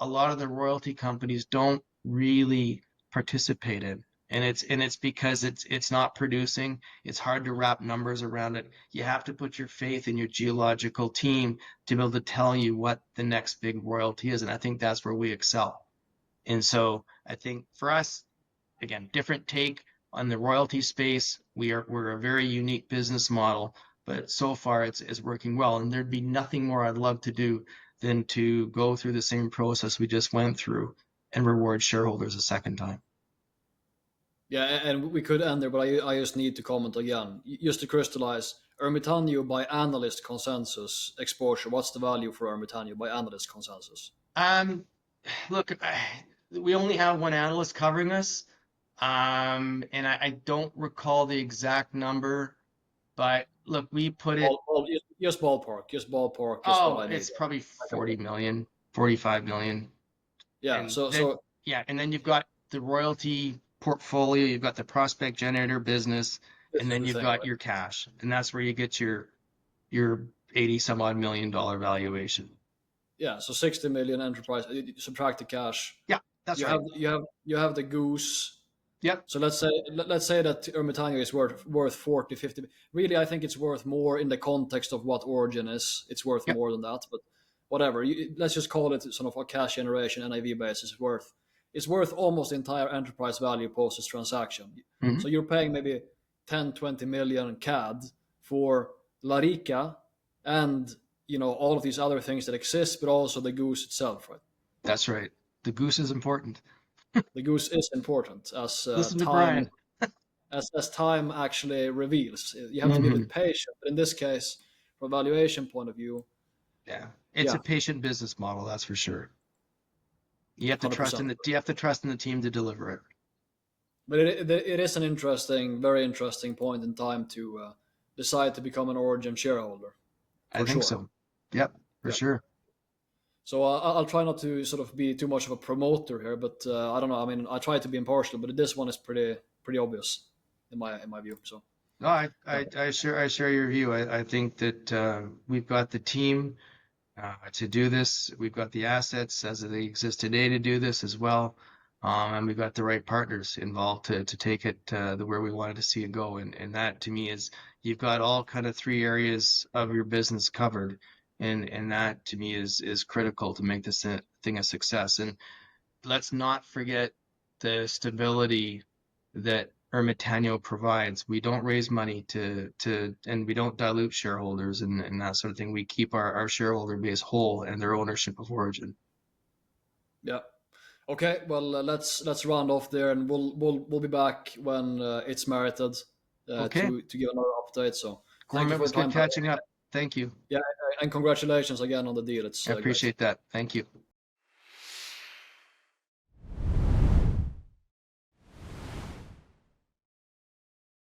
a lot of the royalty companies don't really participate in. And it's because it's not producing. It's hard to wrap numbers around it. You have to put your faith in your geological team to be able to tell you what the next big royalty is. And I think that's where we excel. And so I think for us, again, different take on the royalty space. We're a very unique business model, but so far it's working well. And there'd be nothing more I'd love to do than to go through the same process we just went through and reward shareholders a second time. Yeah, and we could end there, but I just need to comment again, just to crystallize. Ermitano by analyst consensus exposure. What's the value for Ermitano by analyst consensus? Um, Look, we only have one analyst covering us, and I don't recall the exact number, but look, we put it. Just ballpark, just what Oh, I need. it's probably 40 million, 45 million. Yeah. And So then, yeah, and then you've got the royalty portfolio, you've got the prospect generator business, this and is then the you've thing, got right? your cash. And that's where you get your 80 some odd $1 million valuation. Yeah. So 60 million enterprise. Subtract the cash. Yeah, that's You right. have you have the goose. Yep. So let's say that Ermitano is worth 40, 50. Really, I think it's worth more in the context of what Orogen is. It's worth Yep. more than that, but whatever. Let's just call it sort of a cash generation NAV basis. It's worth almost the entire enterprise value post this transaction. Hmm. So you're paying maybe 10, 20 million CAD for Larica and all of these other things that exist, but also the goose itself, right? That's right. The goose is important. The goose is important as Listen to time Brian. as time actually reveals. You have to be a bit Hmm. patient. But in this case, from a valuation point of view, Yeah. It's a yeah, patient business model, that's for sure. You have to trust 100%. you have to trust in the team to deliver it. But it is an interesting, very interesting point in time to decide to become an Origin shareholder, I for think sure. so. Yep, for Yeah. sure. So I'll try not to sort of be too much of a promoter here, but I don't know. I mean, I try to be impartial, but this one is pretty obvious in my view. So No, yeah, I share your view. I think that we've got the team to do this. We've got the assets as they exist today to do this as well, and we've got the right partners involved to take it where we wanted to see it go. And that to me is you've got all kind of three areas of your business covered, and that to me is critical to make this thing a success. And let's not forget the stability that Ermitano provides. We don't raise money and we don't dilute shareholders and that sort of thing. We keep our shareholder base whole and their ownership of Orogen. Yeah. Okay. Well, let's round off there, and we'll be back when it's merited Okay, to give another update. So thank Gorm, you it for was your good time, buddy. catching up. Thank you. Yeah, and congratulations again on the deal. It's I great. appreciate that. Thank you.